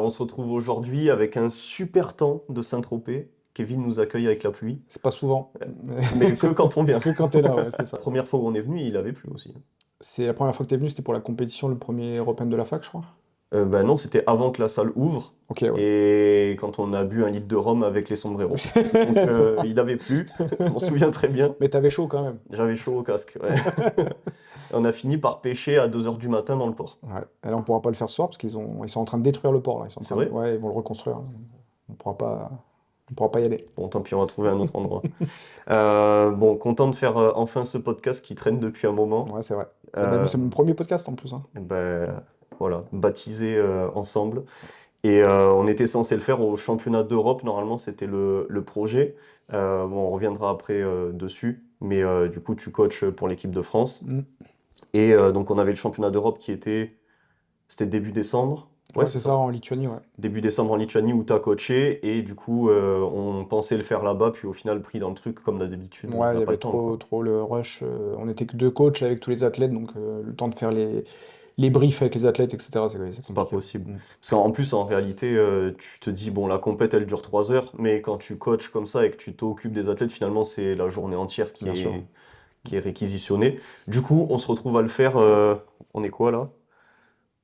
On se retrouve aujourd'hui avec un super temps de Saint-Tropez. Kevin nous accueille avec la pluie, C'est pas souvent, mais que quand on vient. que quand t'es là, ouais, c'est La ça. première fois où on est venu, il avait plu aussi. C'est la première fois que t'es venu, c'était pour la compétition, le premier Open de la fac, je crois. Bah non, c'était avant que la salle ouvre Ok, ouais. et quand on a bu un litre de rhum avec les sombreros. Donc il avait plu, je m'en souviens très bien. Mais t'avais chaud quand même. J'avais chaud au casque. Ouais. On a fini par pêcher à 2 h du matin dans le port. Ouais. Et là, on pourra pas le faire ce soir parce ils sont en train de détruire le port là. Ils sont en C'est train de- vrai? Ouais, ils vont le reconstruire, hein. On pourra pas y aller. Bon, tant pis, on va trouver un autre endroit. Bon, content de faire enfin ce podcast qui traîne depuis un moment. Ouais, c'est vrai. Euh, C'est mon premier podcast en plus, hein. Ben, voilà, baptisé ensemble. Et on était censé le faire au championnat d'Europe, normalement c'était le projet. Bon, on reviendra après dessus, mais du coup tu coaches pour l'équipe de France. Mm. Et donc on avait le championnat d'Europe c'était début décembre. Ouais, Ouais, c'est c'est ça. ça, en Lituanie, ouais. Début décembre en Lituanie où tu as coaché. Et du coup on pensait le faire là-bas, puis au final pris dans le truc comme d'habitude, on Ouais, il n'a y pas avait le temps, quoi. trop le rush. On était que deux coachs avec tous les athlètes, donc le temps de faire les briefs avec les athlètes, etc. C'est C'est pas compliqué. possible. Mm. Parce qu'en plus, en réalité, tu te dis, bon, la compète, elle dure 3 heures, mais quand tu coaches comme ça et que tu t'occupes des athlètes, finalement, c'est la journée entière Bien sûr. qui est réquisitionnée. Du coup, on se retrouve à le faire, on est quoi là?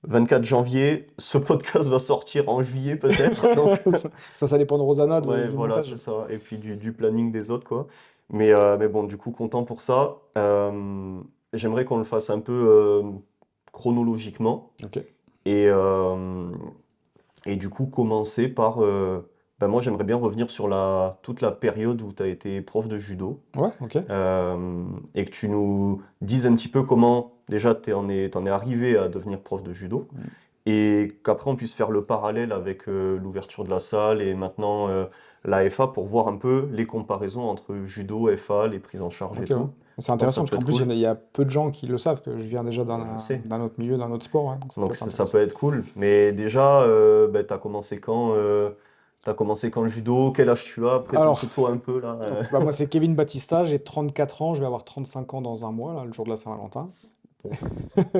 24 janvier, ce podcast va sortir en juillet peut-être. Donc, Ça dépend de Rosanna, ouais, du voilà, c'est montage. ça. Et puis du planning des autres, quoi. Mais bon, du coup, content pour ça. J'aimerais qu'on le fasse un peu chronologiquement. Ok. Et, euh, Et du coup, commencer par. Ben moi, j'aimerais bien revenir sur toute la période où tu as été prof de judo Ouais, ok. et que tu nous dises un petit peu comment, déjà, t'en es arrivé à devenir prof de judo et qu'après, on puisse faire le parallèle avec l'ouverture de la salle et maintenant la FA pour voir un peu les comparaisons entre judo, FA, les prises en charge et Ok, ouais. tout. C'est Je pense que ça intéressant parce peut qu'en être plus, cool. il y a peu de gens qui le savent, que je viens déjà Je sais. d'un autre milieu, d'un autre sport, ouais, donc ça peut Donc être ça intéressant. peut être cool. Mais déjà, ben, t'as commencé quand le judo? Quel âge tu as? Alors, Présente-toi un peu là. donc, bah, moi, c'est Kevin Battista, j'ai 34 ans, je vais avoir 35 ans dans un mois, là, le jour de la Saint-Valentin. Bon.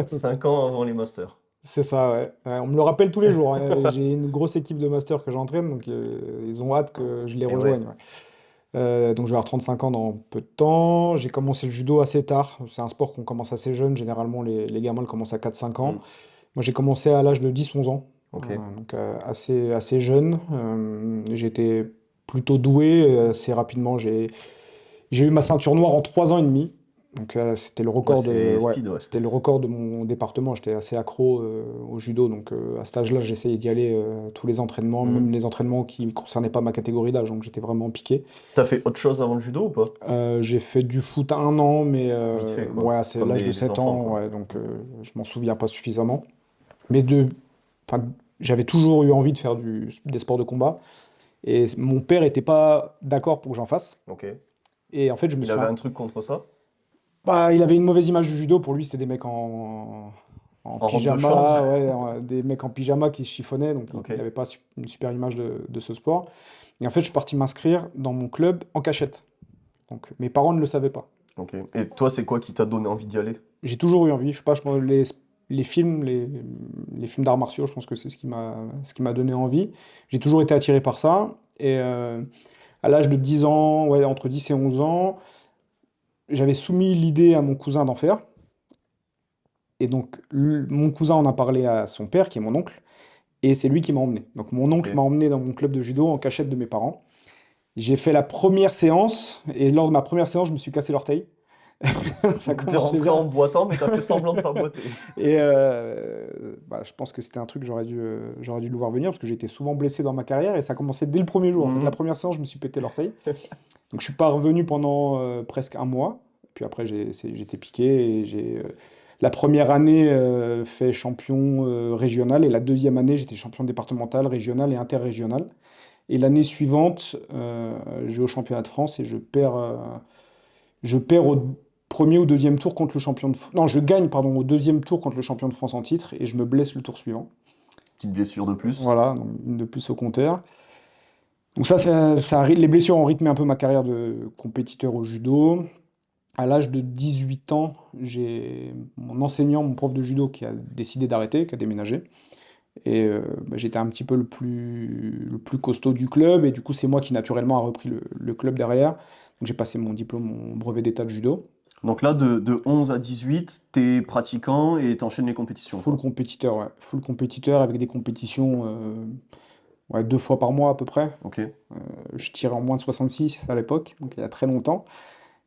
5 ans avant les masters. C'est ça, ouais. Ouais, on me le rappelle tous les jours, hein. J'ai une grosse équipe de masters que j'entraîne, donc ils ont hâte que je les Et ouais. rejoigne, ouais. Donc je vais avoir 35 ans dans peu de temps. J'ai commencé le judo assez tard. C'est un sport qu'on commence assez jeune. Généralement, les gamins le commencent à 4 5 ans. Hmm. Moi, j'ai commencé à l'âge de 10 11 ans. Ok. Donc assez jeune. J'étais plutôt doué. Assez rapidement, j'ai eu ma ceinture noire en 3 ans et demi. Donc c'était le Ouais, record c'est ouais, speed, ouais. c'était le record de mon département. J'étais assez accro au judo. Donc à cet âge-là, j'essayais d'y aller tous les entraînements, Hmm. même les entraînements qui ne concernaient pas ma catégorie d'âge. Donc j'étais vraiment piqué. T'as fait autre chose avant le judo ou pas? J'ai fait du foot 1 an, mais Vite fait, quoi. ouais, c'est Comme l'âge de des 7 enfants, ans, quoi. ouais, donc je m'en souviens pas suffisamment. Mais enfin, j'avais toujours eu envie de faire des sports de combat, et mon père était pas d'accord pour que j'en fasse. Ok. Et en fait, je me Il suis, avait un truc contre ça? bah, il avait une mauvaise image du judo. Pour lui, c'était des mecs en En robe de chambre? pyjama, ouais, des mecs en pyjama qui se chiffonnaient, donc Ok. il n'avait pas une super image de ce sport. Et en fait, je suis parti m'inscrire dans mon club en cachette. Donc mes parents ne le savaient pas. Ok. Et toi, c'est quoi qui t'a donné envie d'y aller? J'ai toujours eu envie. Je sais pas, les films, les films d'arts martiaux, je pense que c'est ce qui m'a donné envie. J'ai toujours été attiré par ça. Et à l'âge de 10 ans, ouais, entre 10 et 11 ans, j'avais soumis l'idée à mon cousin d'en faire. Et donc, mon cousin en a parlé à son père, qui est mon oncle, et c'est lui qui m'a emmené. Donc, mon Ok. oncle m'a emmené dans mon club de judo en cachette de mes parents. J'ai fait la première séance, et lors de ma première séance, je me suis cassé l'orteil. Ça a T'es commencé rentré en bien. boitant, mais t'as fait semblant de pas boiter. Et bah, je pense que c'était un truc que j'aurais dû le voir venir parce que j'ai été souvent blessé dans ma carrière et ça a commencé dès le premier jour. En fait, la Mhm. première séance, je me suis pété l'orteil. Donc je suis pas revenu pendant presque un mois. Puis après, j'étais piqué et la première année fait champion régional et la deuxième année, j'étais champion départemental, régional et interrégional. Et l'année suivante, je vais au championnat de France et je perds au premier ou deuxième tour contre le champion de France. Non, je gagne, pardon, au deuxième tour contre le champion de France en titre et je me blesse le tour suivant. Petite blessure de plus. Voilà, donc une de plus au compteur. Donc les blessures ont rythmé un peu ma carrière de compétiteur au judo. À l'âge de 18 ans, j'ai mon enseignant, mon prof de judo qui a décidé d'arrêter, qui a déménagé. Et j'étais un petit peu le plus costaud du club. Et du coup, c'est moi qui naturellement a repris le club derrière. Donc j'ai passé mon diplôme, mon brevet d'état de judo. Donc là, de 11 à 18, t'es pratiquant et t'enchaînes les compétitions, Full quoi. compétiteur, ouais. Full compétiteur avec des compétitions ouais, 2 fois par mois à peu près. Ok. Je tirais en moins de 66 à l'époque, donc il y a très longtemps.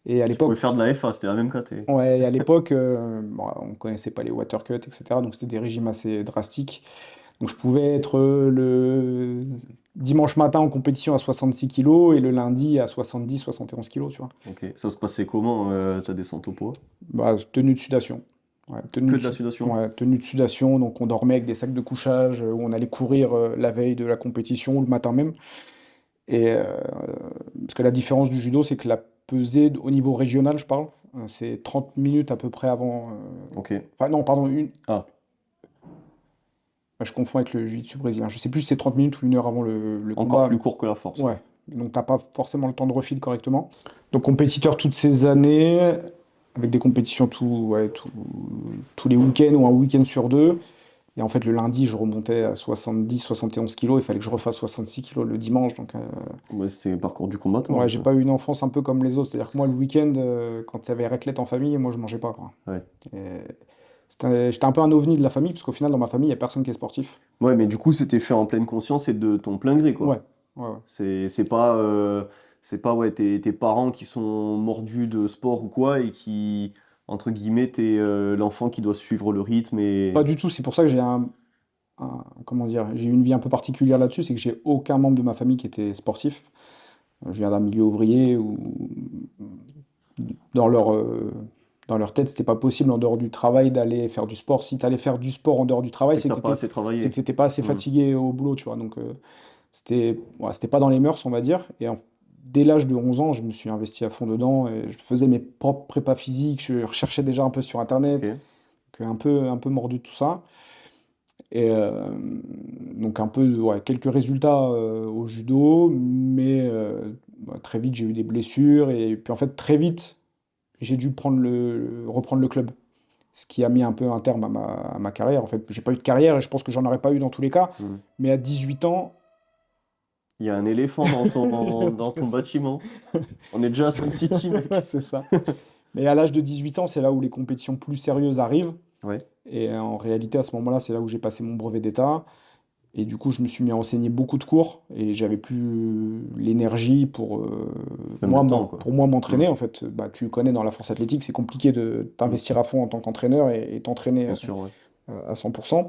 Et à Tu pouvais l'époque, faire de la FA, c'était la même KT. ouais, à l'époque, bon, on ne connaissait pas les water cuts, etc. Donc c'était des régimes assez drastiques. Donc je pouvais être le dimanche matin en compétition à 66 kilos et le lundi à 70-71 kilos, tu vois. Ok. Ça se passait comment, ta descente au poids? Bah, tenue de sudation. Ouais, Que de la sudation? ouais, tenue de sudation, donc on dormait avec des sacs de couchage, où on allait courir la veille de la compétition ou le matin même. Et parce que la différence du judo, c'est que la pesée au niveau régional, je parle, c'est 30 minutes à peu près avant. Ok. Enfin non, pardon, Ah, je confonds avec le jiu-jitsu brésilien. Je sais plus si c'est 30 minutes ou 1 heure avant le encore combat. plus court que la force, Ouais, quoi. donc t'as pas forcément le temps de refeed correctement. Donc compétiteur toutes ces années, avec des compétitions tous les week-ends ou un week-end sur deux. Et en fait, le lundi, je remontais à 70-71 kilos. Il fallait que je refasse 66 kilos le dimanche. Donc, Ouais, c'était le parcours du combattant, ouais, un j'ai peu. pas eu une enfance un peu comme les autres. C'est-à-dire que moi, le week-end, quand il y avait raclette en famille, moi, je mangeais pas, quoi. Ouais. Et j'étais un peu un ovni de la famille, parce qu'au final, dans ma famille, il n'y a personne qui est sportif. Ouais, mais du coup, c'était fait en pleine conscience et de ton plein gré, quoi. Ouais, ouais, ouais. C'est pas ouais, tes parents qui sont mordus de sport ou quoi et qui, entre guillemets, t'es l'enfant qui doit suivre le rythme Pas et. du tout. C'est pour ça que comment dire, j'ai eu une vie un peu particulière là-dessus. C'est que j'ai aucun membre de ma famille qui était sportif. Je viens d'un milieu ouvrier où dans leur, euh, dans leur tête, c'était pas possible en dehors du travail d'aller faire du sport. Si tu allais faire du sport en dehors du travail, C'est que t'as pas assez c'est que travaillé. c'était pas assez Hmm. fatigué au boulot, tu vois. Donc c'était pas dans les mœurs, on va dire. Et dès l'âge de 11 ans, je me suis investi à fond dedans et je faisais mes propres prépas physiques. Je recherchais déjà un peu sur Internet, Ok. un peu mordu de tout ça. Et donc un peu, ouais, quelques résultats au judo, mais très vite j'ai eu des blessures et puis en fait très vite j'ai dû reprendre le club. Ce qui a mis un peu un terme à ma carrière. En fait, j'ai pas eu de carrière et je pense que j'en aurais pas eu dans tous les cas. Hmm. Mais à 18 ans, Il y a un éléphant dans ton bâtiment. On est déjà à Sun City, mec. c'est ça. Mais à l'âge de 18 ans, c'est là où les compétitions plus sérieuses arrivent. Ouais. Et en réalité, à ce moment-là, c'est là où j'ai passé mon brevet d'État. Et du coup, je me suis mis à enseigner beaucoup de cours et j'avais plus l'énergie pour, Même le temps, quoi. pour moi Hmm. m'entraîner. En fait, bah, tu connais dans la force athlétique, c'est compliqué de Hmm. t'investir à fond en tant qu'entraîneur et t'entraîner Bien sûr, ouais. à 100%.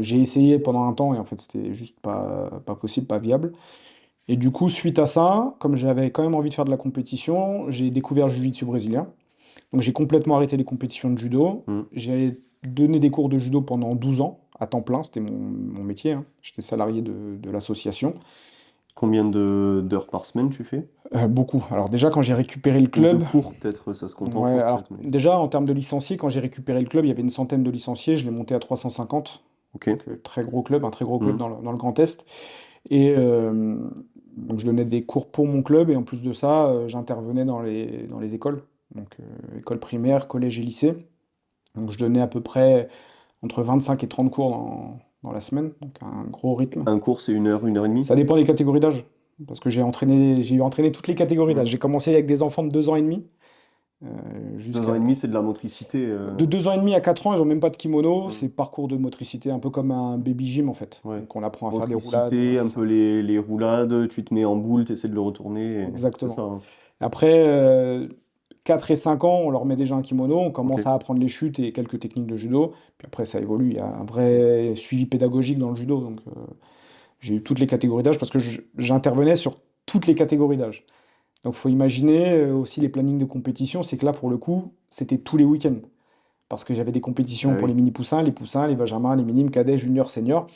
J'ai essayé pendant un temps et en fait, c'était juste pas possible, pas viable. Et du coup, suite à ça, comme j'avais quand même envie de faire de la compétition, j'ai découvert le jiu-jitsu brésilien. Donc j'ai complètement arrêté les compétitions de judo. Hmm. J'ai donné des cours de judo pendant 12 ans, à temps plein, c'était mon métier, hein. J'étais salarié de l'association. Combien d'heures par semaine tu fais? Beaucoup. Alors déjà, quand j'ai récupéré le Ou de club, cours, peut-être, ça se compte en ouais, cours, alors peut-être, mais. déjà en termes de licenciés, quand j'ai récupéré le club, il y avait une centaine de licenciés, je l'ai monté à 350. Ok. Donc très gros club, un très gros club Hmm. dans le Grand Est. Et donc je donnais des cours pour mon club et en plus de ça, j'intervenais dans les écoles, donc école primaire, collège et lycée. Donc je donnais à peu près entre 25 et 30 cours dans la semaine, donc un gros rythme. Un cours, c'est une heure et demie? Ça dépend des catégories d'âge, parce que j'ai eu entraîné toutes les catégories d'âge. Hmm. J'ai commencé avec des enfants de 2 ans et demi, euh, 2 ans jusqu'à... et demi, c'est de la motricité. De 2 ans et demi à 4 ans, ils n'ont même pas de kimono, Hmm. c'est parcours de motricité, un peu comme un baby gym en fait. Ouais. Donc on apprend à faire des roulades, Motricité, un c'est ça. peu les roulades, tu te mets en boule, tu essaies de le retourner. C'est ça, Exactement. hein. Après, 4 et 5 ans, on leur met déjà un kimono, on Ok. commence à apprendre les chutes et quelques techniques de judo. Puis après, ça évolue, il y a un Ok. vrai suivi pédagogique dans le judo. Donc, j'ai eu toutes les catégories d'âge parce que j'intervenais sur toutes les catégories d'âge. Donc, il faut imaginer aussi les plannings de compétition. C'est que là, pour le coup, c'était tous les week-ends. Parce que j'avais des compétitions Ah pour oui. les poussins, les benjamins, les minimes, cadets, juniors, seniors.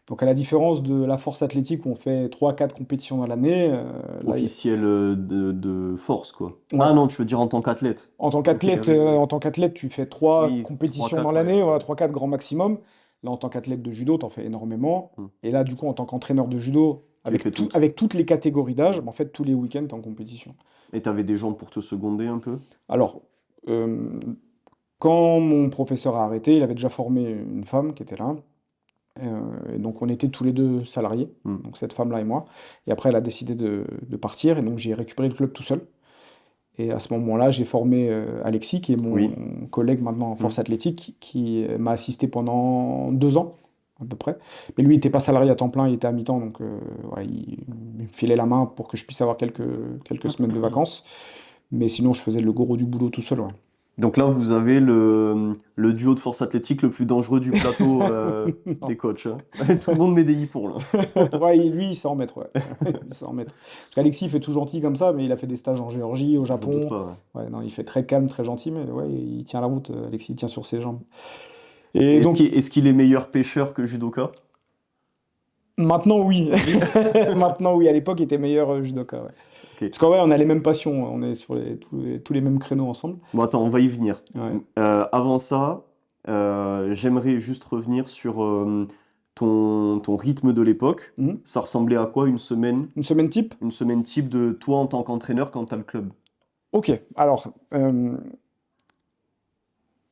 Donc, à la différence de la force athlétique où on fait 3 4 compétitions dans l'année, là, Officiel de force, quoi. Ah ouais. non, tu veux dire en tant qu'athlète. Ok, ah oui, oui. En tant qu'athlète, tu fais 3 Oui, trois compétitions dans quatre ouais. l'année, voilà, 3 4 grand maximum. Là, en tant qu'athlète de judo, tu en fais énormément. Hmm. Et là, du coup, en tant qu'entraîneur de judo, Tu les fais toutes. avec toutes les catégories d'âge, en fait, tous les week-ends, tu es en compétition. Et t'avais des gens pour te seconder un peu? Alors, euh, quand mon professeur a arrêté, il avait déjà formé une femme qui était là. Et donc on était tous les deux salariés, donc cette femme-là et moi. Et après, elle a décidé de partir, et donc j'ai récupéré le club tout seul. Et à ce moment-là, j'ai formé Alexis, qui est mon Oui. collègue maintenant en Mm. force athlétique, qui m'a assisté pendant 2 ans, à peu près. Mais lui, il n'était pas salarié à temps plein, il était à mi-temps, donc voilà, il me filait la main pour que je puisse avoir quelques semaines de vacances. Mais sinon, je faisais le gros du boulot tout seul, ouais. Donc là, vous avez le duo de force athlétique le plus dangereux du plateau des Non. coachs, hein. Tout le monde met des hippos, là. Ouais, lui, il sait en mettre, ouais. Il sait en mettre. Parce qu'Alexis, il fait tout gentil comme ça, mais il a fait des stages en Géorgie, au Je me doute Japon. pas, ouais. Ouais, non, il fait très calme, très gentil, mais ouais, il tient la route, Alexis, il tient sur ses jambes. Et Est-ce donc, qu'il est meilleur pêcheur que judoka? maintenant, oui. Maintenant, oui. À l'époque, il était meilleur judoka, ouais. Ok. Parce qu'en vrai, on a les mêmes passions, on est sur tous les mêmes créneaux ensemble. Bon, attends, on va y venir. Ouais. Avant ça, j'aimerais juste revenir sur ton rythme de l'époque. Mhm. Ça ressemblait à quoi Une semaine type? une semaine type de toi en tant qu'entraîneur quand tu as le club? Ok.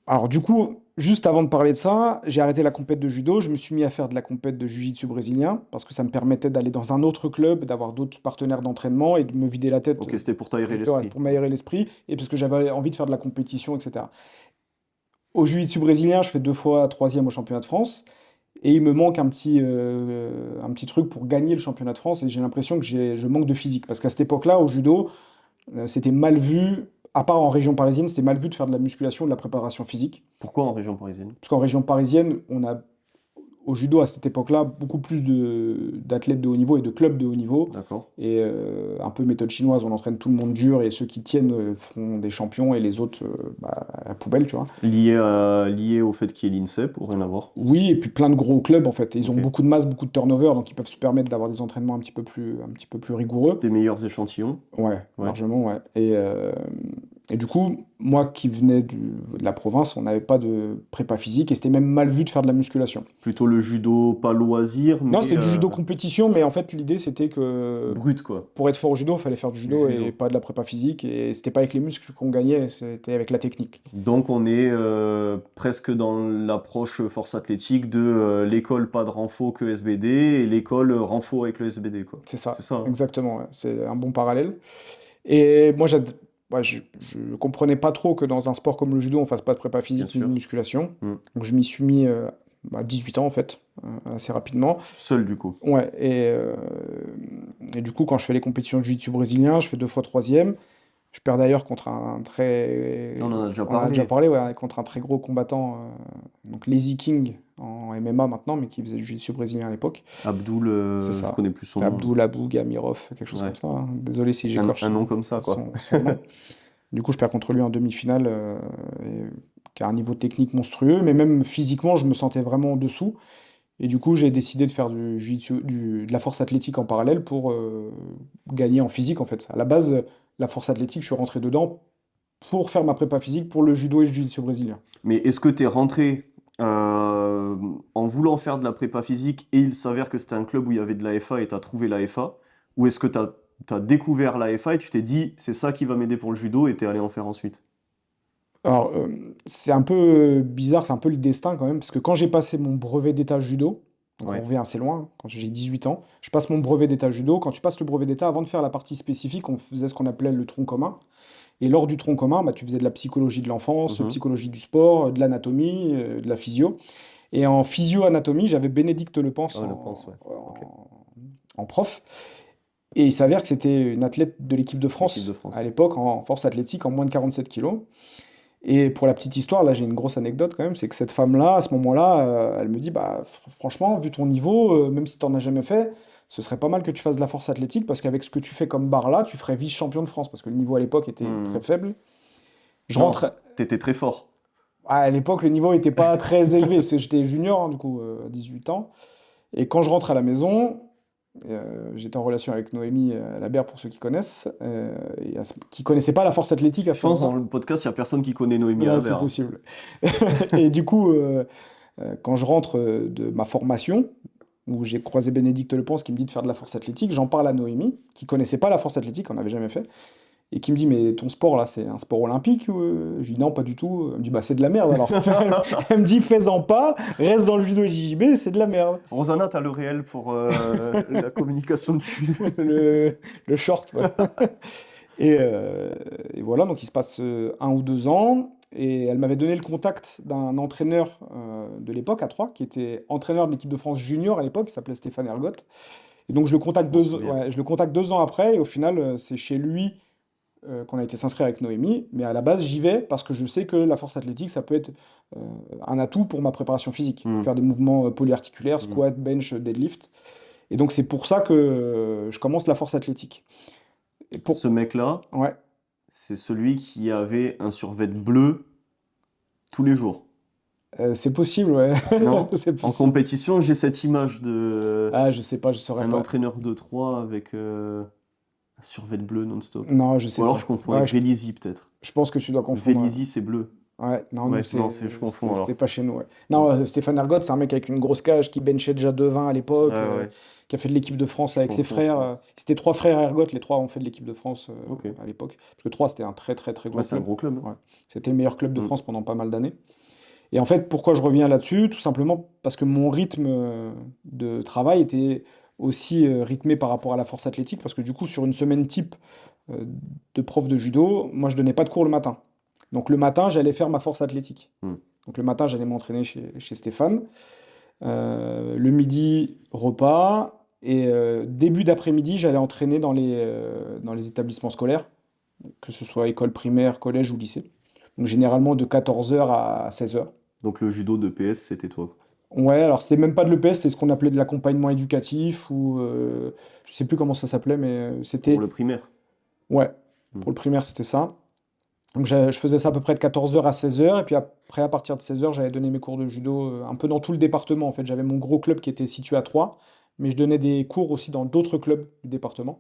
Alors, du coup, juste avant de parler de ça, j'ai arrêté la compète de judo. Je me suis mis à faire de la compète de jiu-jitsu brésilien parce que ça me permettait d'aller dans un autre club, d'avoir d'autres partenaires d'entraînement et de me vider la tête Ok, c'était pour t'aérer ouais, l'esprit. pour m'aérer l'esprit et parce que j'avais envie de faire de la compétition, etc. Au jiu-jitsu brésilien, je fais 2 fois troisième au championnat de France et il me manque un petit truc pour gagner le championnat de France et j'ai l'impression que je manque de physique parce qu'à cette époque-là, au judo, c'était mal vu, à part en région parisienne, c'était mal vu de faire de la musculation, de la préparation physique. Pourquoi en région parisienne? Parce qu'en région parisienne, on a au judo à cette époque-là beaucoup plus d'athlètes de haut niveau et de clubs de haut niveau. D'accord. Et un peu méthode chinoise, on entraîne tout le monde dur et ceux qui tiennent feront des champions et les autres à la poubelle, tu vois. Lié au fait qu'il y ait l'INSEP ou rien à voir? Oui, et puis plein de gros clubs en fait. Ils ont Ok. beaucoup de masse, beaucoup de turnover, donc ils peuvent se permettre d'avoir des entraînements un petit peu plus rigoureux. Des meilleurs échantillons? Ouais, Ouais. largement, ouais. Et du coup, moi qui venais de la province, on n'avait pas de prépa physique et c'était même mal vu de faire de la musculation. Plutôt le judo, pas loisir, Non, mais c'était du judo compétition, mais en fait, l'idée c'était que brut, quoi. pour être fort au judo, il fallait faire du Du judo judo. et pas de la prépa physique. Et c'était pas avec les muscles qu'on gagnait, c'était avec la technique. Donc on est presque dans l'approche force athlétique de l'école pas de renfo que SBD et l'école renfo avec le SBD, quoi. C'est ça, C'est ça, hein. exactement, ouais. C'est un bon parallèle. Et moi, ouais, je comprenais pas trop que dans un sport comme le judo, on fasse pas de prépa Bien physique ni de sûr. musculation. Mm. Donc je m'y suis mis à 18 ans en fait, assez rapidement. Seul, du coup. Ouais, et du coup, quand je fais les compétitions de jiu-jitsu brésilien, je fais 2 fois troisième. Je perds d'ailleurs contre un très... On en a déjà On en a déjà parlé. parlé, ouais, contre un très gros combattant, donc Lazy King en MMA maintenant, mais qui faisait du jiu-jitsu brésilien à l'époque. Abdul, C'est je ça. connais plus son nom. Abdul Abou Gamirov, quelque chose Ouais. comme ça, hein. Désolé si Un j'écorche nom comme ça, quoi. son nom. Du coup, je perds contre lui en demi-finale, qui a un niveau technique monstrueux, mais même physiquement, je me sentais vraiment en dessous. Et du coup, j'ai décidé de faire de la force athlétique en parallèle pour gagner en physique, en fait. À la base, la force athlétique, je suis rentré dedans pour faire ma prépa physique pour le judo et le jiu-jitsu brésilien. Mais est-ce que tu es rentré en voulant faire de la prépa physique et il s'avère que c'était un club où il y avait de l'AFA et tu as trouvé l'AFA? Ou est-ce que tu as découvert l'AFA et tu t'es dit c'est ça qui va m'aider pour le judo et tu es allé en faire ensuite? Alors, c'est un peu bizarre, c'est un peu le destin quand même, parce que quand j'ai passé mon brevet d'état judo, donc on Ouais. revient assez loin, quand j'ai 18 ans, je passe mon brevet d'état judo. Quand tu passes le brevet d'état, avant de faire la partie spécifique, on faisait ce qu'on appelait le tronc commun. Et lors du tronc commun, bah, tu faisais de la psychologie de l'enfance, Mhm. psychologie du sport, de l'anatomie, de la physio. Et en physio-anatomie, j'avais Bénédicte Lepens Ah, le pense, ouais. Ok. en prof. Et il s'avère que c'était une athlète de l'équipe de L'équipe France de France. à l'époque, en force athlétique, en moins de 47 kilos. Et pour la petite histoire, là j'ai une grosse anecdote quand même, c'est que cette femme-là, à ce moment-là, elle me dit, bah franchement, vu ton niveau, même si tu n'en as jamais fait, ce serait pas mal que tu fasses de la force athlétique, parce qu'avec ce que tu fais comme barre là, tu ferais vice-champion de France, parce que le niveau à l'époque était très Hmm. faible. Je Non, rentre... t'étais très fort. À l'époque, le niveau était pas très élevé, parce que j'étais junior, hein, du coup, à 18 ans. Et quand je rentre à la maison, j'étais en relation avec Noémie Labert, pour ceux qui connaissent, qui connaissaient pas la force athlétique à Je ce pense moment-là. dans le podcast, il n'y a personne qui connaît Noémie Ouais, c'est Albert. possible. Et du coup, quand je rentre de ma formation, où j'ai croisé Bénédicte Lepens qui me dit de faire de la force athlétique, j'en parle à Noémie, qui connaissait pas la force athlétique, on n'avait jamais fait. et qui me dit, mais ton sport là, c'est un sport olympique? Je dis non, pas du tout. Elle me dit, bah c'est de la merde alors. Elle me dit, fais-en pas, reste dans le judo JJB, c'est de la merde. Rosanna, t'as le réel pour la communication de Le short, ouais. Et voilà, donc il se passe 1 ou 2 ans, et elle m'avait donné le contact d'un entraîneur de l'époque à Troyes, qui était entraîneur de l'équipe de France junior à l'époque, il s'appelait Stéphane Ergotte. Et donc je le contacte On se souvient. ouais, je le contacte 2 ans après, et au final, c'est chez lui qu'on a été s'inscrire avec Noémie, mais à la base, j'y vais parce que je sais que la force athlétique, ça peut être euh, un atout pour ma préparation physique, pour Hmm, faire des mouvements polyarticulaires, hmm. squat, bench, deadlift. Et donc c'est pour ça que je commence la force athlétique. Et Ce mec-là, Ouais. c'est celui qui avait un survêt bleu tous les jours. C'est possible, ouais. Non? C'est En possible. compétition, j'ai cette image de Ah, je sais pas, je saurais un pas. entraîneur de 3 avec un survêt bleu non-stop. Non, je Ou sais alors pas. je confonds Ouais, avec Vélizy peut-être. je pense que tu dois confondre. Vélizy, c'est bleu. Ouais, non, nous, Ouais, non, je confonds c'était alors. pas chez nous. Ouais. Hmm. Non, Stéphane Ergot, c'est un mec avec une grosse cage qui benchait déjà 2,20 à Ouais, l'époque, ouais, qui a fait de l'équipe de France je avec ses confonds, je frères. pense. C'était 3 frères Ergot, les 3 ont fait de l'équipe de France Ok. à l'époque. Parce que Troyes, c'était un très très très Ouais, gros c'est un club. gros club. Ouais. C'était le meilleur club de Hmm. France pendant pas mal d'années. Et en fait, pourquoi je reviens là-dessus? Tout simplement parce que mon rythme de travail était aussi rythmé par rapport à la force athlétique, parce que du coup, sur une semaine type euh, de prof de judo, moi, je donnais pas de cours le matin. Donc le matin, j'allais faire ma force athlétique. Hmm. Donc le matin, j'allais m'entraîner chez Stéphane. Le midi, repas. Et début d'après-midi, j'allais entraîner dans les établissements scolaires, que ce soit école primaire, collège ou lycée. Donc généralement de 14h à 16h. Donc le judo de PS, c'était toi. Ouais, alors c'était même pas de l'EPS, c'était ce qu'on appelait de l'accompagnement éducatif, ou je sais plus comment ça s'appelait, mais Pour c'était. le primaire. Ouais, Hmm. pour le primaire, c'était ça. Donc je faisais ça à peu près de 14h à 16h, et puis après, à partir de 16h, j'allais donner mes cours de judo un peu dans tout le département. En fait, j'avais mon gros club qui était situé à Troyes, mais je donnais des cours aussi dans d'autres clubs du département.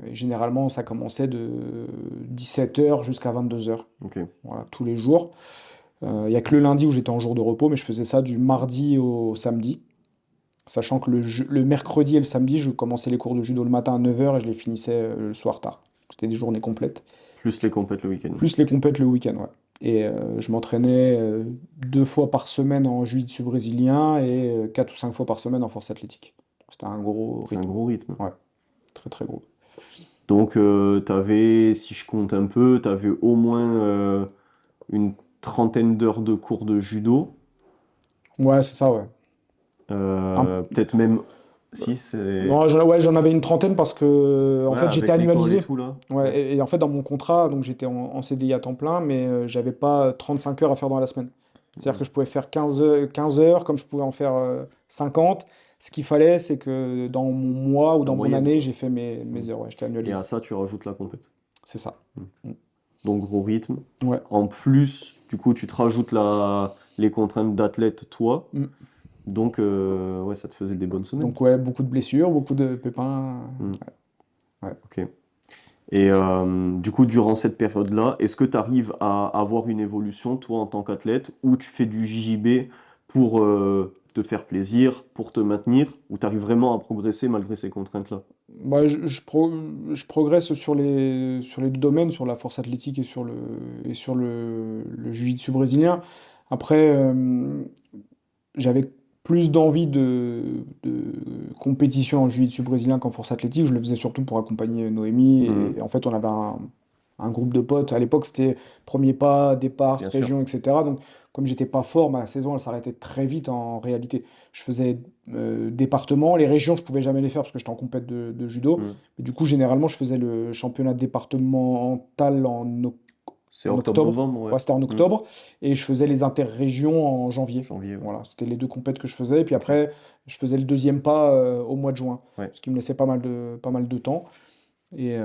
Et généralement, ça commençait de 17h jusqu'à 22h, Ok. voilà, tous les jours. Il n'y a que le lundi où j'étais en jour de repos, mais je faisais ça du mardi au samedi. Sachant que le mercredi et le samedi, je commençais les cours de judo le matin à 9h et je les finissais le soir tard. C'était des journées complètes. Plus les compètes le week-end. Plus les compètes le week-end, ouais. Et je m'entraînais 2 fois par semaine en jiu-jitsu brésilien et 4 ou 5 fois par semaine en force athlétique. Donc, c'était un gros C'est un rythme. gros rythme. Ouais, très très gros. Donc t'avais, si je compte un peu, t'avais au moins une trentaine d'heures de cours de judo. Ouais, c'est ça, ouais. Un- Peut-être même, si c'est... Non, ouais, j'en avais une trentaine parce que en Ouais, fait j'étais avec l'école et annualisé. tout là. Ouais, Ouais. et en fait dans mon contrat, donc j'étais en CDI à temps plein, mais j'avais pas 35 heures à faire dans la semaine. C'est-à-dire que je pouvais faire 15 heures, comme je pouvais en faire 50. Ce qu'il fallait, c'est que dans mon mois ou En dans mon moyenne, année, quoi. j'ai fait mes, Mm. mes heures, ouais, j'étais Et à annualisé. ça, tu rajoutes la compète. C'est ça. Mm. Mm. Donc gros rythme. Ouais. En plus, du coup, tu te rajoutes les contraintes d'athlète, toi. Mm. Donc, ouais, ça te faisait des bonnes semaines. Donc ouais, beaucoup de blessures, beaucoup de pépins. Mm. Ouais. Ok. Et du coup, durant cette période-là, est-ce que tu arrives à avoir une évolution, toi, en tant qu'athlète, ou tu fais du JJB pour te faire plaisir, pour te maintenir, ou tu arrives vraiment à progresser malgré ces contraintes-là? Bah, je progresse sur les 2 domaines, sur la force athlétique et sur le jiu-jitsu brésilien. Après, j'avais plus d'envie de compétition en jiu-jitsu brésilien qu'en force athlétique. Je le faisais surtout pour accompagner Noémie. Mhm. Et en fait, on avait un groupe de potes. À l'époque, c'était premier pas, départ, Bien sûr. région, etc. Donc, comme j'étais pas fort, ma saison, elle s'arrêtait très vite en réalité. Je faisais département. Les régions, je pouvais jamais les faire parce que j'étais en compète de judo. Mhm. Mais du coup, généralement, je faisais le championnat départemental C'est en octobre. octobre-novembre, ouais. Ouais, c'était en Mhm. octobre. Et je faisais les interrégions en janvier. Janvier, ouais. Voilà, c'était les 2 compètes que je faisais. Et puis Ok. après, je faisais le deuxième pas au mois de juin, Ouais. ce qui me laissait pas mal de temps. Et,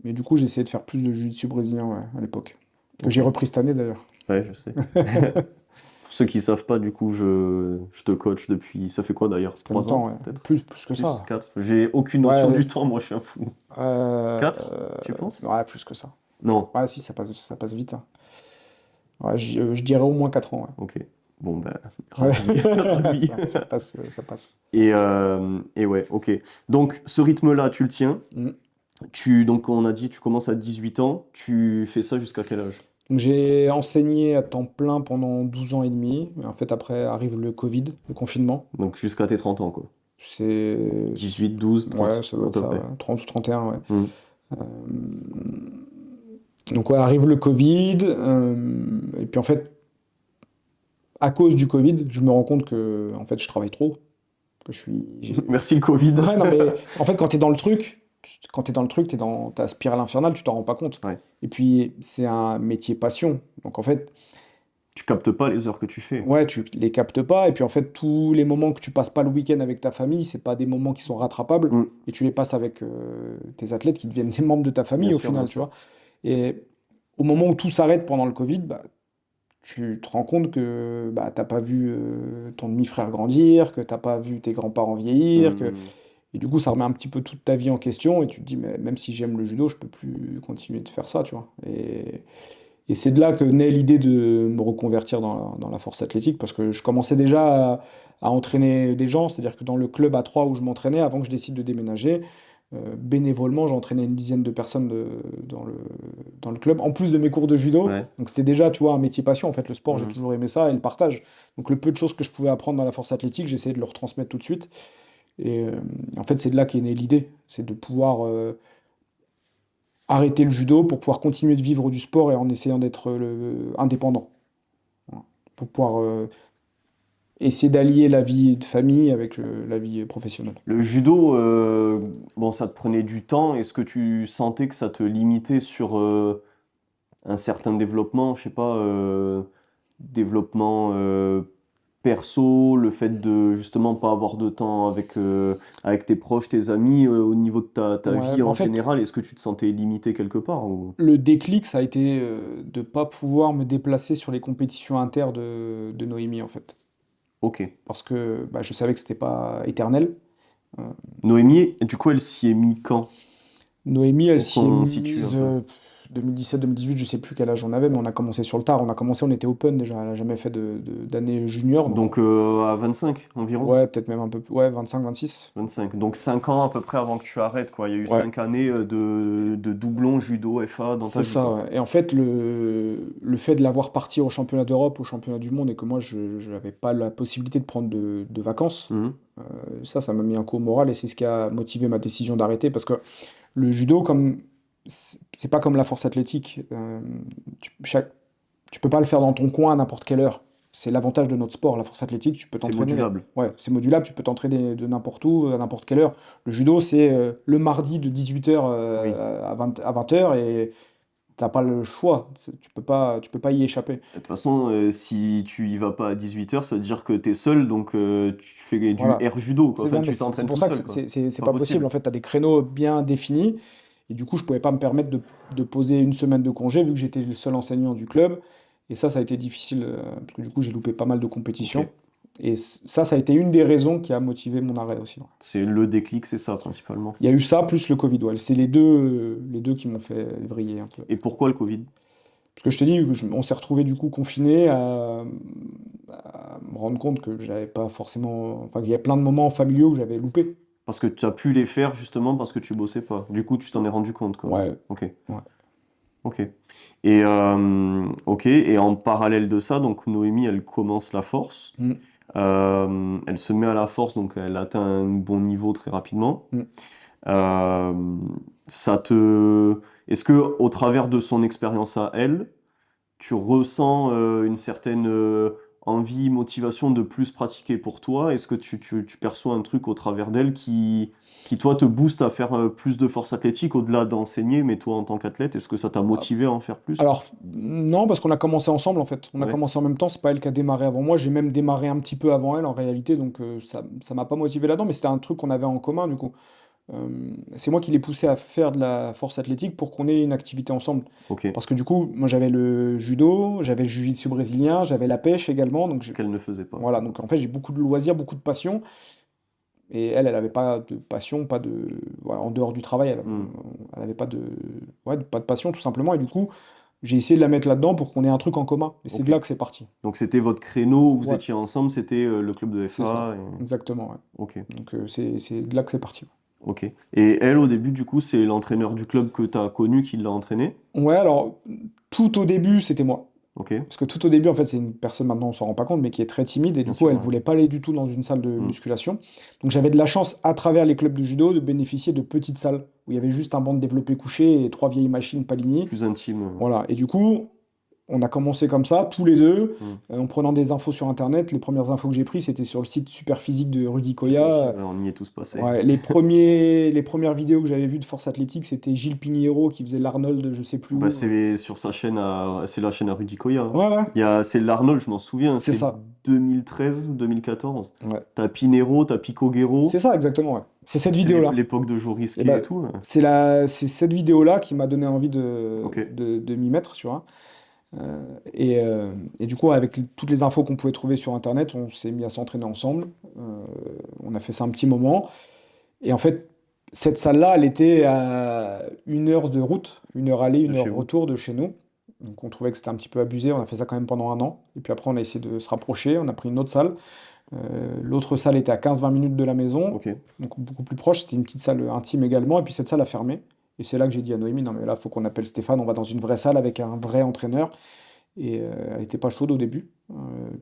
mais du coup, j'ai essayé de faire plus de jiu-jitsu brésilien, ouais, à l'époque. Que j'ai Ok. repris cette année d'ailleurs. Ouais, je sais. Pour ceux qui savent pas, du coup, je te coach depuis... Ça fait quoi d'ailleurs? Ça fait 3 ans, longtemps, ouais. peut-être? Plus que Plus? ça. 4? J'ai aucune notion Ouais, du temps, moi, je suis un fou. 4, tu penses? ouais, plus que ça. Non. Ouais, si, ça passe vite, hein. Ouais, je dirais au moins 4 ans, Ok. Bon, ben, ouais. ravi, ravi. Ça passe, ça passe. Et ouais, ok. Donc, ce rythme-là, tu le tiens. Mm. Donc on a dit, tu commences à 18 ans, tu fais ça jusqu'à quel âge? Donc j'ai enseigné à temps plein pendant 12 ans et demi. Et en fait, après arrive le Covid, le confinement. Donc jusqu'à tes 30 ans, quoi. C'est... 18, 12, Ouais, 30, ça doit à être peu ça, près. ouais. 30 ou 31, ouais. Hmm. Euh, Donc ouais, arrive le Covid. Et puis en fait, à cause du Covid, je me rends compte que en fait, je travaille trop. Que je suis... Merci le Covid. Ouais, non, mais en fait, quand t'es dans le truc, quand t'es dans le truc, t'es dans ta spirale infernale, tu t'en rends pas compte. Ouais. Et puis, c'est un métier passion. Donc en fait, Tu captes pas les heures que tu fais. ouais, tu les captes pas. Et puis en fait, tous les moments que tu passes pas le week-end avec ta famille, c'est pas des moments qui sont rattrapables. Hmm. Et tu les passes avec tes athlètes qui deviennent des membres de ta Bien famille au sûr, bien final, tu sûr. vois. Et au moment où tout s'arrête pendant le Covid, bah, tu te rends compte que bah, t'as pas vu ton demi-frère grandir, que t'as pas vu tes grands-parents vieillir, que... Hmm. Et du coup, ça remet un petit peu toute ta vie en question et tu te dis, mais même si j'aime le judo, je peux plus continuer de faire ça, tu vois. Et c'est de là que naît l'idée de me reconvertir dans la force athlétique parce que je commençais déjà à entraîner des gens, c'est-à-dire que dans le club à 3 où je m'entraînais, avant que je décide de déménager, bénévolement, j'entraînais une dizaine de personnes dans le club, en plus de mes cours de judo. Ouais. Donc c'était déjà, tu vois, un métier passion. En fait, le sport, j'ai Hmm. toujours aimé ça et le partage. Donc le peu de choses que je pouvais apprendre dans la force athlétique, j'essayais de le retransmettre tout de suite. Et en fait, c'est de là qu'est née l'idée, c'est de pouvoir arrêter le judo pour pouvoir continuer de vivre du sport et en essayant d'être indépendant. Voilà. Pour pouvoir essayer d'allier la vie de famille avec la vie professionnelle. Le judo, bon, ça te prenait du temps. Est-ce que tu sentais que ça te limitait sur un certain développement, je sais pas, développement perso, le fait de justement pas avoir de temps avec tes proches, tes amis, au niveau de ta Ouais, vie bah en en fait, général, est-ce que tu te sentais limité quelque part ou... le déclic, ça a été de ne pas pouvoir me déplacer sur les compétitions inter de Noémie, en fait. Ok. Parce que bah, je savais que c'était pas éternel. Euh, Noémie, du coup, elle s'y est mis quand? Noémie, elle Pour s'y est qu'on situe un mise peu. 2017-2018, je sais plus quel âge on avait, mais on a commencé sur le tard. On a commencé, on était open déjà. Elle n'a jamais fait d'année junior, donc Donc à 25 environ? ouais, peut-être même un peu plus. Ouais, 25-26. 25. Donc 5 ans à peu près avant que tu arrêtes, quoi. Il y a eu Ouais, 5 années de doublon judo FA dans ta c'est vie, ça. quoi. Ouais. Et en fait, le fait de l'avoir parti au championnat d'Europe, au championnat du monde, et que moi, je n'avais pas la possibilité de prendre de vacances, Mhm. ça m'a mis un coup au moral et c'est ce qui a motivé ma décision d'arrêter. Parce que le judo, comme c'est pas comme la force athlétique. Tu peux pas le faire dans ton coin à n'importe quelle heure. C'est l'avantage de notre sport, la force athlétique, tu peux C'est t'entraîner. modulable. Ouais, c'est modulable, tu peux t'entraîner de n'importe où, à n'importe quelle heure. Le judo, c'est le mardi de 18h Oui. à 20h et t'as pas le choix. Tu peux pas y échapper. De toute façon, si tu y vas pas à 18 h, ça veut dire que tu es seul, donc tu fais du Voilà. air judo, quoi. Enfin, Non, mais tu c'est t'entraînes pour tout ça que seul, quoi. c'est Pas pas possible. En possible. fait, tu as des créneaux bien définis. Et du coup, je pouvais pas me permettre de poser une semaine de congé vu que j'étais le seul enseignant du club. Et ça a été difficile parce que du coup, j'ai loupé pas mal de Ok. compétitions. Et ça a été une des raisons qui a motivé mon arrêt aussi. Ouais. C'est le déclic, c'est ça, principalement. Il y a eu ça plus le Covid. Ouais. C'est les deux qui m'ont fait vriller un peu. Et pourquoi le Covid? Parce que je te dis, on s'est retrouvé du coup confiné à me rendre compte que j'avais pas forcément. Enfin, qu'il y a plein de moments familiaux que j'avais loupés. Parce que tu as pu les faire justement parce que tu bossais pas. Du coup, tu t'en es rendu compte, quoi. Ouais, Ok. ouais. Ok. Et, ok. Et en parallèle de ça, donc Noémie, elle commence la force. Mm, Elle se met à la force, donc elle atteint un bon niveau très rapidement. mm. Euh, ça te... Est-ce que au travers de son expérience à elle, tu ressens une certaine envie, motivation de plus pratiquer pour toi? Est-ce que tu perçois un truc au travers d'elle qui, toi, te booste à faire plus de force athlétique au-delà d'enseigner, mais toi, en tant qu'athlète, est-ce que ça t'a motivé à en faire plus? Alors, non, parce qu'on a commencé ensemble en fait. On a Ouais. commencé en même temps, c'est pas elle qui a démarré avant moi. J'ai même démarré un petit peu avant elle en réalité, donc ça m'a pas motivé là-dedans, mais c'était un truc qu'on avait en commun du coup. C'est moi qui l'ai poussé à faire de la force athlétique pour qu'on ait une activité ensemble. Ok. Parce que du coup, moi j'avais le judo, j'avais le jiu-jitsu brésilien, j'avais la pêche également, donc Qu'elle ne faisait pas. voilà, donc en fait j'ai beaucoup de loisirs, beaucoup de passion. Et elle avait pas de passion, pas de. Voilà, en dehors du travail, Hmm. elle avait pas de. Ouais, pas de passion, tout simplement. Et du coup, j'ai essayé de la mettre là-dedans pour qu'on ait un truc en commun. Et c'est Ok. de là que c'est parti. Donc c'était votre créneau où vous Ouais, étiez ensemble, c'était le club de c'est ça. FA. Exactement, ouais. Ok. Donc c'est de là que c'est parti. Ok. Et elle, au début, du coup, c'est l'entraîneur du club que tu as connu qui l'a entraîné? Ouais, alors, tout au début, c'était moi. Ok, Parce que tout au début, en fait, c'est une personne, maintenant on s'en rend pas compte, mais qui est très timide, et bien du coup, sûr, elle ouais. voulait pas aller du tout dans une salle de Hmm. musculation. Donc j'avais de la chance, à travers les clubs de judo, de bénéficier de petites salles, où il y avait juste un banc de développé couché et trois vieilles machines pas alignées. Plus intime. Voilà, et du coup, on a commencé comme ça, tous les deux, Hmm. en prenant des infos sur Internet. Les premières infos que j'ai prises, c'était sur le site Superphysique de Rudy J'imagine, Koya. ouais, on y est tous passés. Ouais, les premières vidéos que j'avais vues de force athlétique, c'était Gilles Piniero qui faisait l'Arnold, je sais plus Bah, où. c'est sur sa chaîne c'est la chaîne à Rudy Koya, hein. Ouais, ouais, C'est l'Arnold, je m'en souviens, c'est c'est ça. 2013 ou 2014. Ouais. T'as Pinero, t'as C'est Picoguero, ça, exactement, ouais. C'est cette c'est vidéo-là. l'époque de Et Jorisquet ben, et tout, ouais. c'est cette vidéo-là qui m'a donné envie Ok, de m'y mettre, tu vois. Et du coup, avec toutes les infos qu'on pouvait trouver sur Internet, on s'est mis à s'entraîner ensemble. Euh, on a fait ça un petit moment. Et en fait, cette salle-là, elle était à 1 heure de route, 1 heure aller, de 1 heure chez vous. retour de chez nous. Donc on trouvait que c'était un petit peu abusé. On a fait ça quand même pendant un an. Et puis après, on a essayé de se rapprocher. On a pris une autre salle. L'autre salle était à 15-20 minutes de la maison, Ok. donc beaucoup plus proche. C'était une petite salle intime également. Et puis cette salle a fermé. Et c'est là que j'ai dit à Noémie, non mais là, il faut qu'on appelle Stéphane. On va dans une vraie salle avec un vrai entraîneur. Et elle n'était pas chaude au début.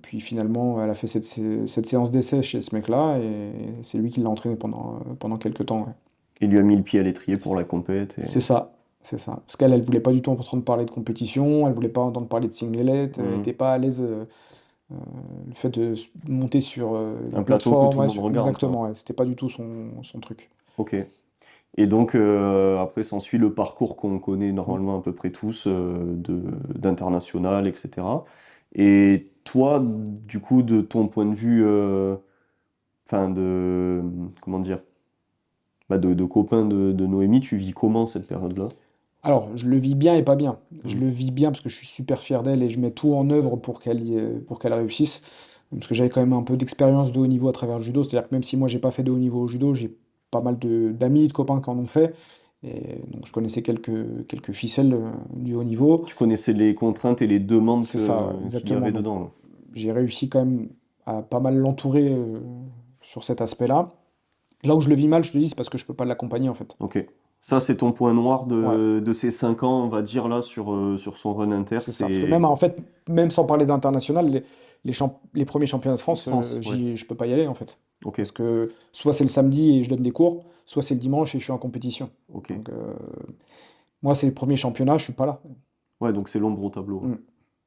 Puis finalement, elle a fait cette séance d'essai chez ce mec-là. Et c'est lui qui l'a entraîné pendant quelques temps, ouais. Il lui a mis le pied à l'étrier pour la compète. C'est ça, c'est ça. Parce qu'elle, elle voulait pas du tout entendre parler de compétition, elle voulait pas entendre parler de singlet, elle Hmm. était pas à l'aise euh, le fait de monter sur la Un plateau que plateforme, tout le ouais, monde regarde, quoi. exactement, ouais. C'était pas du tout son truc. Ok. Et donc, après, s'ensuit le parcours qu'on connaît normalement à peu près tous, d'international, etc. Et toi, du coup, de ton point de vue, enfin, comment dire, bah, de copain de Noémie, tu vis comment cette période-là? Alors, je le vis bien et pas bien. Je Hmm. le vis bien parce que je suis super fier d'elle et je mets tout en œuvre pour qu'elle réussisse. Parce que j'avais quand même un peu d'expérience de haut niveau à travers le judo. C'est-à-dire que même si moi j'ai pas fait de haut niveau au judo, j'ai pas mal d'amis, de copains qui en ont fait. Et donc je connaissais quelques ficelles du haut niveau. Tu connaissais les contraintes et les demandes C'est ça, ouais, qu'il y exactement. avait Donc dedans, là. j'ai réussi quand même à pas mal l'entourer sur cet aspect-là. Là où je le vis mal, je te dis, c'est parce que je peux pas l'accompagner en fait. Ok. Ça, c'est ton point noir Ouais, de ces 5 ans, on va dire, là, sur son run inter, c'est ça. Parce que même c'est en fait, même sans parler d'international, les premiers championnats de France, France, ouais. je peux pas y aller en fait. Ok, Parce que soit c'est le samedi et je donne des cours, soit c'est le dimanche et je suis en compétition. ok. Donc moi, c'est les premiers championnats, je suis pas là. Ouais, donc c'est l'ombre au tableau, ouais. Mm.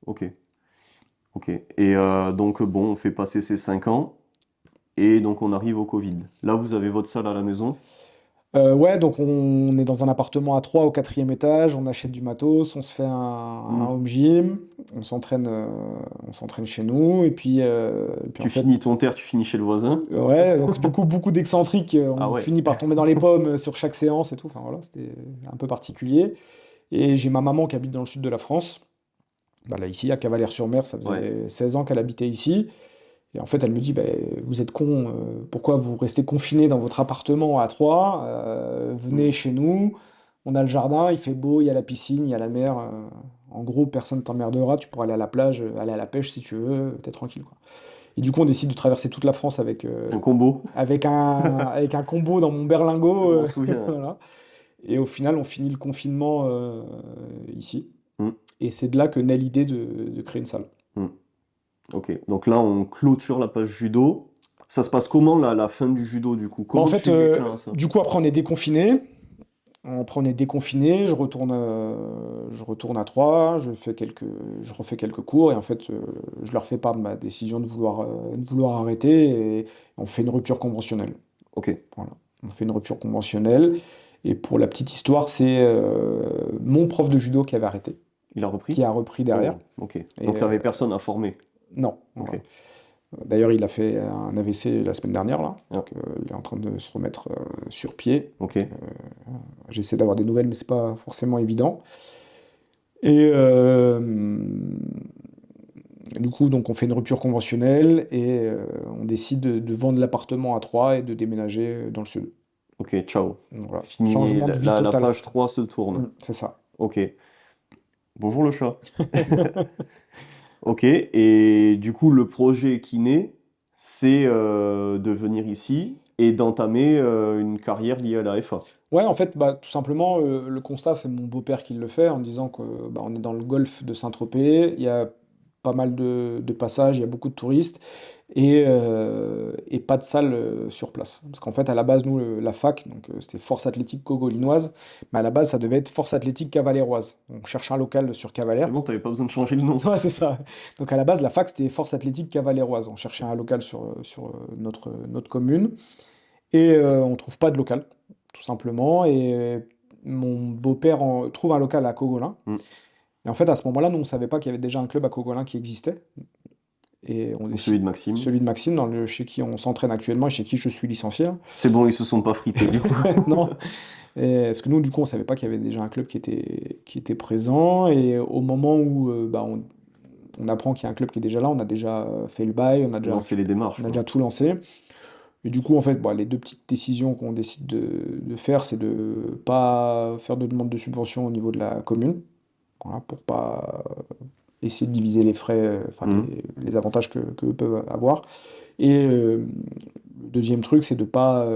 Ok, ok. Et donc, bon, on fait passer ces 5 ans, et donc on arrive au Covid. Là, vous avez votre salle à la maison. Ouais, donc on est dans un appartement à 3 au quatrième étage, on achète du matos, on se fait un Hmm. home gym, on s'entraîne chez nous, et puis en Tu fait, finis ton terre, tu finis chez le voisin. ouais, donc du coup, beaucoup d'excentriques, Ah on ouais, finit par tomber dans les pommes sur chaque séance et tout, enfin voilà, c'était un peu particulier. Et j'ai ma maman qui habite dans le sud de la France, bah, là ici, à Cavalières-sur-Mer, ça ouais. faisait 16 ans qu'elle habitait ici. Et en fait, elle me dit, ben, vous êtes con, pourquoi vous restez confiné dans votre appartement à Troyes? Hmm. Venez chez nous, on a le jardin, il fait beau, il y a la piscine, il y a la mer. En gros, personne t'emmerdera, tu pourras aller à la plage, aller à la pêche si tu veux, t'es tranquille, quoi. Et du coup, on décide de traverser toute la France Un combo, avec un combo dans mon je berlingot. m'en souviens. Voilà. Et au final, on finit le confinement ici. Hmm, Et c'est de là que naît l'idée de créer une salle. hmm. Ok, donc là, on clôture la page judo. Ça se passe comment, la fin du judo, du coup? Bon, en Comment fait, tu mets fin à ça? du coup, après, on est déconfiné. Après, on est déconfiné, je retourne à Troyes, je refais quelques cours et en fait, je leur fais part de ma décision de vouloir arrêter et on fait une rupture conventionnelle. Ok, Voilà. On fait une rupture conventionnelle et pour la petite histoire, c'est mon prof de judo qui avait arrêté, il a repris? qui a repris derrière. Oh, ok. Et Donc, t'avais personne à former. non, Ok. voilà. D'ailleurs, il a fait un AVC la semaine dernière là, Ah, donc il est en train de se remettre sur pied. ok. J'essaie d'avoir des nouvelles, mais c'est pas forcément évident. Et du coup, donc on fait une rupture conventionnelle et on décide de vendre l'appartement à 3 et de déménager dans le sud. Ok, ciao. Donc voilà, Fini, changement de vie la total. page 3 se tourne. C'est ça. Ok. Bonjour le chat. Ok, et du coup, le projet qui naît, c'est de venir ici et d'entamer une carrière liée à la FA. Ouais, en fait, bah, tout simplement, le constat, c'est mon beau-père qui le fait en disant que bah, on est dans le golfe de Saint-Tropez, il y a pas mal de passages, il y a beaucoup de touristes et pas de salle sur place. Parce qu'en fait, à la base, nous, la fac, donc c'était Force Athlétique Cogolinoise, mais à la base, ça devait être Force Athlétique Cavaléroise. Donc, on cherche un local sur C'est Cavalère. bon, t'avais pas besoin de changer le nom. Ouais, c'est ça. Donc, à la base, la fac, c'était Force Athlétique Cavaléroise. On cherchait un local sur notre commune. Et on trouve pas de local, tout simplement. Et mon beau-père trouve un local à Cogolin. Mm. Et en fait, à ce moment-là, nous, on savait pas qu'il y avait déjà un club à Cogolin qui existait. Et on Donc décide, celui de Maxime. celui de Maxime, chez qui on s'entraîne actuellement et chez qui je suis licencié. C'est bon, ils se sont pas frités du coup. Non. Parce que nous, du coup, on savait pas qu'il y avait déjà un club qui était présent. Et au moment où bah, on apprend qu'il y a un club qui est déjà là, on a déjà fait le bail, Lancer les démarches, on a quoi. déjà tout lancé. Et du coup, en fait, bon, les deux petites décisions qu'on décide de faire, c'est de pas faire de demande de subvention au niveau de la commune, voilà, pour pas essayer de diviser les frais, enfin Mhm. les avantages que peuvent avoir. Et le deuxième truc, c'est de pas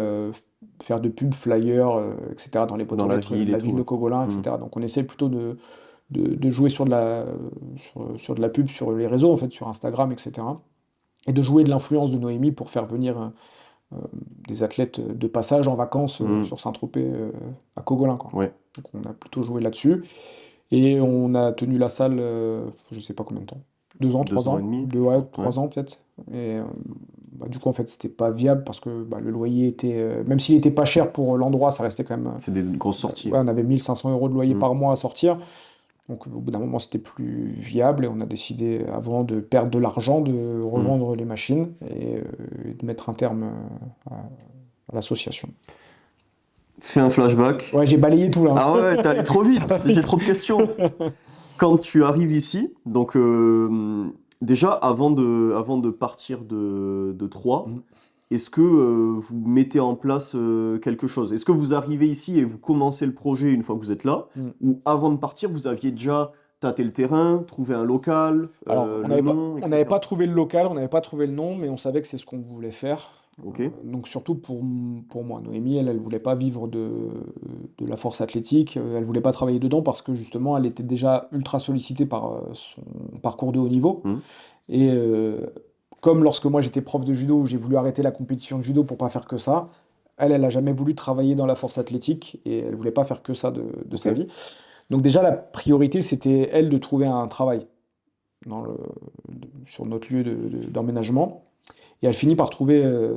faire de pub, flyer, etc. dans les boîtes Dans aux la lettres de ville et la ville tout. de Cogolin, Mhm. etc. Donc on essaie plutôt de jouer sur de la pub sur les réseaux, en fait, sur Instagram, etc. Et de jouer de l'influence de Noémie pour faire venir euh, des athlètes de passage en vacances Mhm. sur Saint-Tropez à Cogolin, quoi. Ouais. Donc on a plutôt joué là-dessus. Et on a tenu la salle, je sais pas combien de temps. 2 ans, 2 ans et 3 ans? demi. Ouais, Ouais. 3 ans peut-être. Et bah, du coup, en fait, c'était pas viable parce que bah, le loyer était. Même s'il était pas cher pour l'endroit, ça restait quand même. C'est des grosses sorties. Ouais, on avait 1 500 € de loyer Mhm. par mois à sortir. Donc au bout d'un moment, c'était plus viable et on a décidé, avant de perdre de l'argent, de Mhm. revendre les machines et de mettre un terme à l'association. Fais un flashback. Ouais, j'ai balayé tout là. Ah ouais, t'es allé trop Ça vite, va j'ai vite. trop de questions. Quand tu arrives ici, donc déjà avant de partir de Troyes, Mm, est-ce que vous mettez en place quelque chose? Est-ce que vous arrivez ici et vous commencez le projet une fois que vous êtes là? mm. Ou avant de partir, vous aviez déjà tâté le terrain, trouvé un local, Alors, on le n'avait pas, nom, on n'avait pas etc. trouvé le local, on n'avait pas trouvé le nom, mais on savait que c'est ce qu'on voulait faire. Ok? Donc surtout pour moi, Noémie, elle voulait pas vivre de la force athlétique, elle voulait pas travailler dedans parce que justement, elle était déjà ultra sollicitée par son parcours de haut niveau. Hmm. Et comme lorsque moi j'étais prof de judo, où j'ai voulu arrêter la compétition de judo pour pas faire que ça, elle a jamais voulu travailler dans la force athlétique et elle voulait pas faire que ça de Ok. sa vie. Donc déjà, la priorité, c'était elle de trouver un travail dans sur notre lieu d'emménagement. Et elle finit par trouver un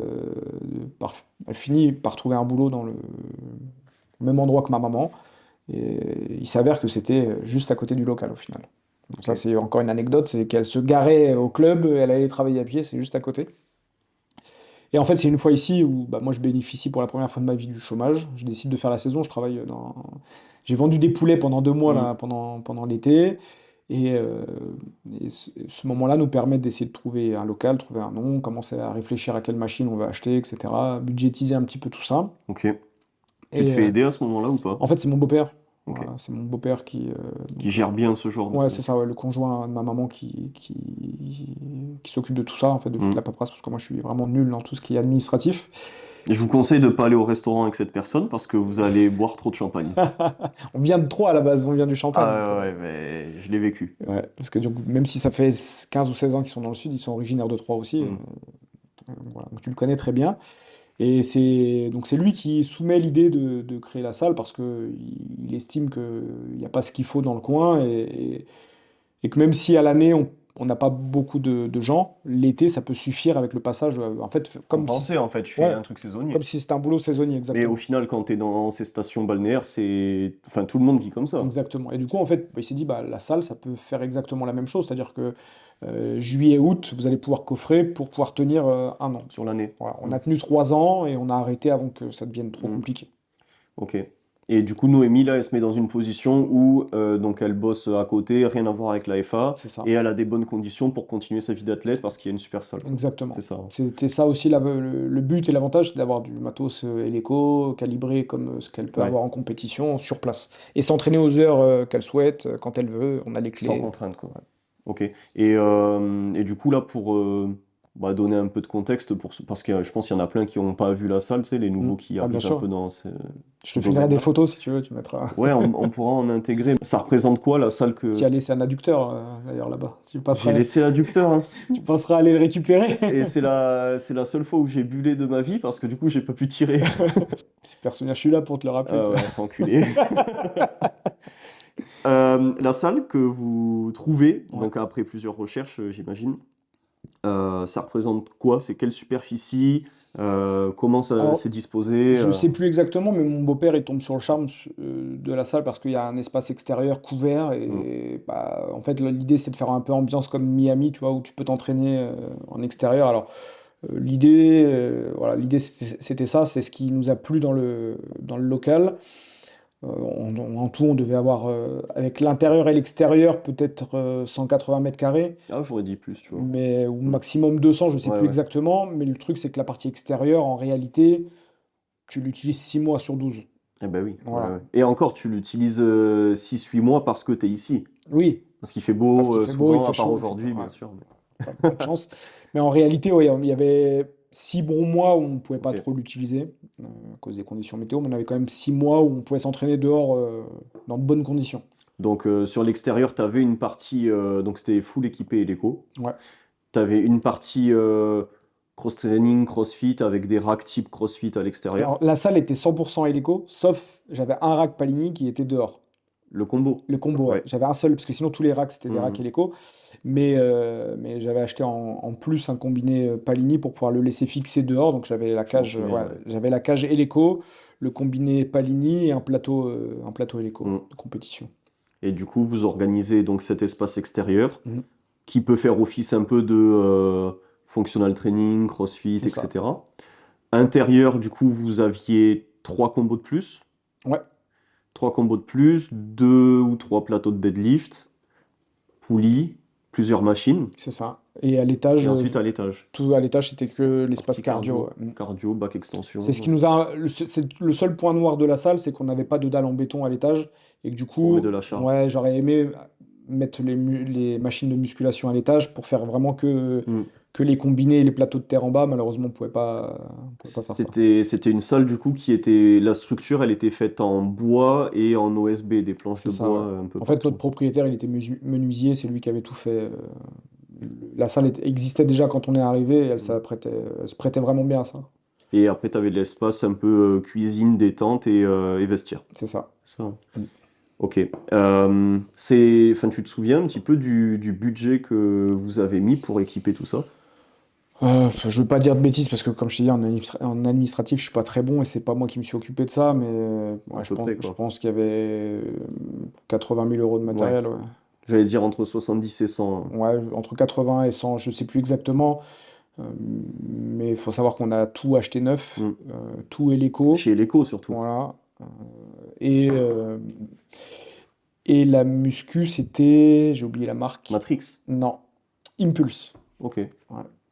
boulot dans le même endroit que ma maman. Et il s'avère que c'était juste à côté du local au final. Donc ça, Ok. c'est encore une anecdote, c'est qu'elle se garait au club, elle allait travailler à pied, c'est juste à côté. Et en fait, c'est une fois ici où bah, moi je bénéficie pour la première fois de ma vie du chômage. Je décide de faire la saison, je travaille dans... J'ai vendu des poulets pendant 2 mois Hmm. là, pendant l'été. Et, euh, et ce moment-là nous permet d'essayer de trouver un local, trouver un nom, commencer à réfléchir à quelle machine on va acheter, etc. Budgétiser un petit peu tout ça. Ok. Tu te Et fais aider à ce moment-là ou pas? en fait, c'est mon beau-père. Ok. Voilà, c'est mon beau-père Qui gère bien ce genre ouais, c'est de... ça, ouais, le conjoint de ma maman qui s'occupe de tout ça, en fait, de toute Hmm. la paperasse, parce que moi je suis vraiment nul dans tout ce qui est administratif. Je vous conseille de ne pas aller au restaurant avec cette personne parce que vous allez boire trop de champagne. On vient de Troyes à la base, on vient du Champagne. Donc, Ah ouais, mais je l'ai vécu. ouais, parce que donc, même si ça fait 15 ou 16 ans qu'ils sont dans le sud, ils sont originaires de Troyes aussi. Hmm. Voilà, donc tu le connais très bien. Et c'est lui qui soumet l'idée de créer la salle parce qu'il estime qu'il n'y a pas ce qu'il faut dans le coin et que même si à l'année on n'a pas beaucoup de gens, l'été ça peut suffire avec le passage. En fait, Compenser en fait, tu fais ouais, un truc saisonnier. comme si c'était un boulot saisonnier, Mais au exactement. final, quand tu es dans ces stations balnéaires, c'est... Enfin, tout le monde vit comme ça. Exactement. Et du coup, en fait, il s'est dit, bah, la salle, ça peut faire exactement la même chose. C'est-à-dire que juillet, août, vous allez pouvoir coffrer pour pouvoir tenir 1 an. Sur l'année. Voilà. On Mm. a tenu 3 ans et on a arrêté avant que ça devienne trop Mm. compliqué. Ok. Et du coup, Noémie, là, elle se met dans une position où donc elle bosse à côté, rien à voir avec la FA, C'est ça. et elle a des bonnes conditions pour continuer sa vie d'athlète parce qu'il y a une super salle, quoi. Exactement. C'est ça, hein. C'était ça aussi le but et l'avantage, c'est d'avoir du matos hélico calibré comme ce qu'elle peut Ouais, avoir en compétition sur place. Et s'entraîner aux heures qu'elle souhaite, quand elle veut. On a les sans clés. contrainte, quoi. Ok. Et du coup, là, bah, donner un peu de contexte parce que je pense qu'il y en a plein qui n'ont pas vu la salle, tu sais, les nouveaux qui Ah, bien arrivent un peu sûr. dans Je ce te filerai des domaine-là. photos si tu veux, tu mettras. Ouais, on pourra en intégrer. Ça représente quoi la salle Tu que as laissé un adducteur d'ailleurs là-bas. j'ai laissé l'adducteur, hein. Tu passeras aller le récupérer. Et c'est la seule fois où j'ai bullé de ma vie parce que du coup j'ai pas pu tirer. Super souvenir, je suis là pour te le rappeler. Ah ouais, enculé. La salle que vous trouvez, Ouais. donc après plusieurs recherches, j'imagine, ça représente quoi? C'est quelle superficie? Comment ça Alors, s'est disposé? je sais plus exactement, mais mon beau-père il tombe sur le charme de la salle parce qu'il y a un espace extérieur couvert Hmm. et bah, en fait l'idée c'est de faire un peu ambiance comme Miami, tu vois, où tu peux t'entraîner en extérieur. Alors voilà, l'idée c'était ça, c'est ce qui nous a plu dans le local. En tout, on devait avoir avec l'intérieur et l'extérieur peut-être 180 mètres carrés. Ah, j'aurais dit plus, tu vois. Mais ou Hmm. maximum 200, je sais Ouais, plus ouais. exactement. Mais le truc, c'est que la partie extérieure, en réalité, tu l'utilises 6 mois sur 12. Eh ben oui, ouais, Voilà. ouais. Et encore, tu l'utilises 6-8 mois parce que tu es ici. Oui, Parce qu'il fait parce beau qu'il fait beau, il souvent, fait à part chaud, etc. aujourd'hui, Ouais, bien sûr. pas de chance. Mais en réalité, ouais, il y avait 6 bons mois où on ne pouvait pas Ok. trop l'utiliser à cause des conditions météo, mais on avait quand même 6 mois où on pouvait s'entraîner dehors dans de bonnes conditions. Donc sur l'extérieur, tu avais une partie, donc c'était full équipé Eleco. Ouais. Tu avais une partie cross-training, crossfit avec des racks type crossfit à l'extérieur. Alors, la salle était 100% hélico, sauf j'avais un rack Palini qui était dehors. Le combo. Le combo, ouais. Ouais. J'avais un seul, parce que sinon tous les racks c'était des racks Mhm. Eleco. Mais j'avais acheté en plus un combiné Palini pour pouvoir le laisser fixer dehors. Donc j'avais la Je m'en cage, souviens, ouais, ouais. j'avais la cage Eleco, le combiné Palini et un plateau Eleco Mhm. de compétition. Et du coup, vous organisez donc cet espace extérieur Mhm. qui peut faire office un peu de functional training, crossfit, C'est ça. etc. Intérieur, du coup, vous aviez 3 combos de plus. Ouais, 3 combos de plus, 2 ou 3 plateaux de deadlift, poulies, plusieurs machines. c'est ça. Et à l'étage, Et ensuite, à l'étage, tout à l'étage, c'était que l'espace partie cardio. cardio, Ouais. Mhm. cardio, back C'est extension, ce qui nous a. C'est le seul point noir de la salle, c'est qu'on n'avait pas de dalle en béton à l'étage. Et que du pour mettre de coup, la charge. ouais, j'aurais aimé mettre les machines de musculation à l'étage pour faire vraiment Hmm. que les combinés et les plateaux de terre en bas. Malheureusement, on pouvait pas faire ça. C'était une salle du coup qui était, la structure elle était faite en bois et en OSB, des planches C'est de ça, bois ouais. un peu En fait, notre partout. propriétaire, il était menuisier, c'est lui qui avait tout fait. La salle existait déjà quand on est arrivé et Hmm. elle se prêtait vraiment bien à ça. Et après tu avais de l'espace un peu cuisine, détente et vestiaire. C'est ça. Ça. Mm. Ok. Enfin, tu te souviens un petit peu du budget que vous avez mis pour équiper tout ça? Je veux pas dire de bêtises parce que comme je t'ai dit en administratif je suis pas très bon et c'est pas moi qui me suis occupé de ça mais À ouais, je peu pense, près je quoi. pense qu'il y avait 80 000 euros de Ouais. matériel, ouais. J'allais dire entre 70 et 100. Ouais, entre 80 et 100 je sais plus exactement, euh, mais il faut savoir qu'on a tout acheté neuf, Hmm. tout est l'éco, Chez Eleco surtout. voilà. Et, euh, et la muscu c'était, j'ai oublié la marque, Matrix. non, Impulse. Ok. Ouais.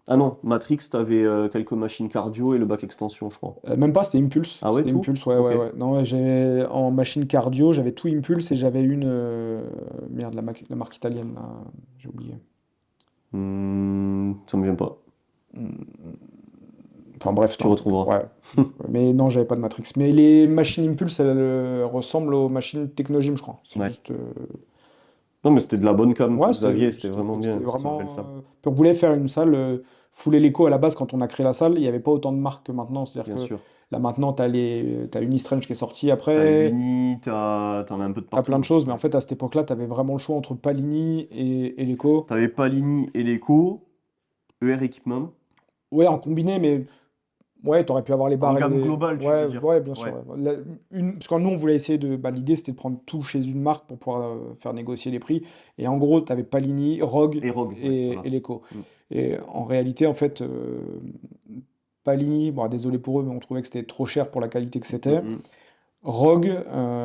Ah non, Matrix, t'avais quelques machines cardio et le back extension, je crois. Même pas, c'était Impulse. Ah ouais, C'était tout? Impulse, ouais, Ok. ouais, ouais. Non, ouais, en machine cardio, j'avais tout Impulse et j'avais une. Merde, la marque italienne, là, j'ai oublié. Ça me vient pas. Enfin bref, Tu retrouveras. ouais. Mais non, j'avais pas de Matrix. Mais les machines Impulse, elles ressemblent aux machines Technogym, je crois. C'est Ouais. juste. Non, mais c'était de la bonne cam que Ouais, vous aviez, c'était vraiment c'était bien. C'était une belle vraiment. salle. Puis on voulait faire une salle full hélico à la base quand on a créé la salle. Il n'y avait pas autant de marques que maintenant. C'est-à-dire Bien que sûr. là maintenant, t'as Unistrange qui est sorti T'as après. Uni, t'en as un peu de T'as plein de partout. choses, mais Ouais. en fait, à cette époque-là, t'avais vraiment le choix entre Palini et Leco. T'avais Palini et Eleco, ER Equipment. Ouais, en combiné, mais ouais, t'aurais pu avoir les En barres et gamme les. globale, tu veux Ouais, dire. ouais, bien sûr. Ouais, Ouais. Parce que nous, on voulait essayer de. Bah, l'idée, c'était de prendre tout chez une marque pour pouvoir faire négocier les prix. Et en gros, t'avais Palini, Rogue et Rogue, ouais, et voilà. Leco. Mm. Et en réalité, en fait, Palini, bon, désolé pour eux, mais on trouvait que c'était trop cher pour la qualité que Mm, c'était. mm. Rogue,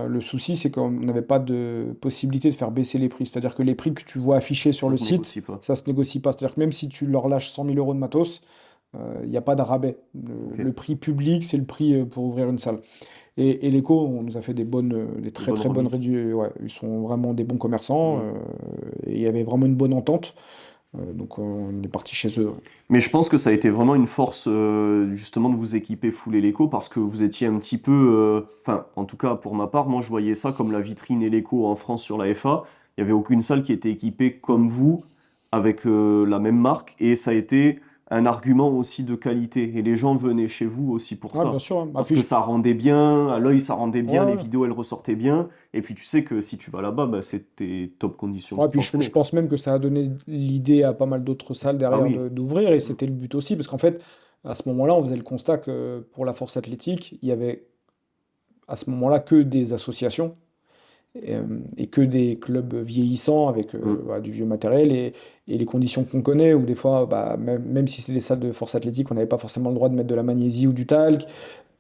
le souci, c'est qu'on n'avait pas de possibilité de faire baisser les prix. C'est-à-dire que les prix que tu vois affichés sur Ça le se site, négocie pas. ça se négocie pas. C'est-à-dire que même si tu leur lâches 100 000 euros de matos, il n'y a pas de rabais. Ok. Le prix public, c'est le prix pour ouvrir une salle. Et l'Eco, on nous a fait des Des très bonnes très bonnes remises. réductions. Ouais, ils sont vraiment des bons commerçants Mm. et il y avait vraiment une bonne entente. Donc on est parti chez eux. Mais je pense que ça a été vraiment une force justement de vous équiper full Eleco parce que vous étiez un petit peu, enfin en tout cas pour ma part, moi je voyais ça comme la vitrine Eleco en France sur la FA. Il n'y avait aucune salle qui était équipée comme vous avec la même marque et ça a été un argument aussi de qualité et les gens venaient chez vous aussi pour Ouais, bien ça. sûr. Hein. Ah, Parce puis que ça rendait bien, à l'œil ça rendait ouais, bien, les ouais. vidéos elles ressortaient bien et puis tu sais que si tu vas là-bas, bah, c'est tes top conditions Ouais, pour puis je t'entraîner. pense même que ça a donné l'idée à pas mal d'autres salles Ah derrière oui. d'ouvrir, et Mm. c'était le but aussi, parce qu'en fait, à ce moment-là, on faisait le constat que pour la force athlétique, il y avait à ce moment-là que des associations et que des clubs vieillissants avec Mm. voilà, du vieux matériel et les conditions qu'on connaît, où des fois, bah, même si c'est des salles de force athlétique, on n'avait pas forcément le droit de mettre de la magnésie ou du talc,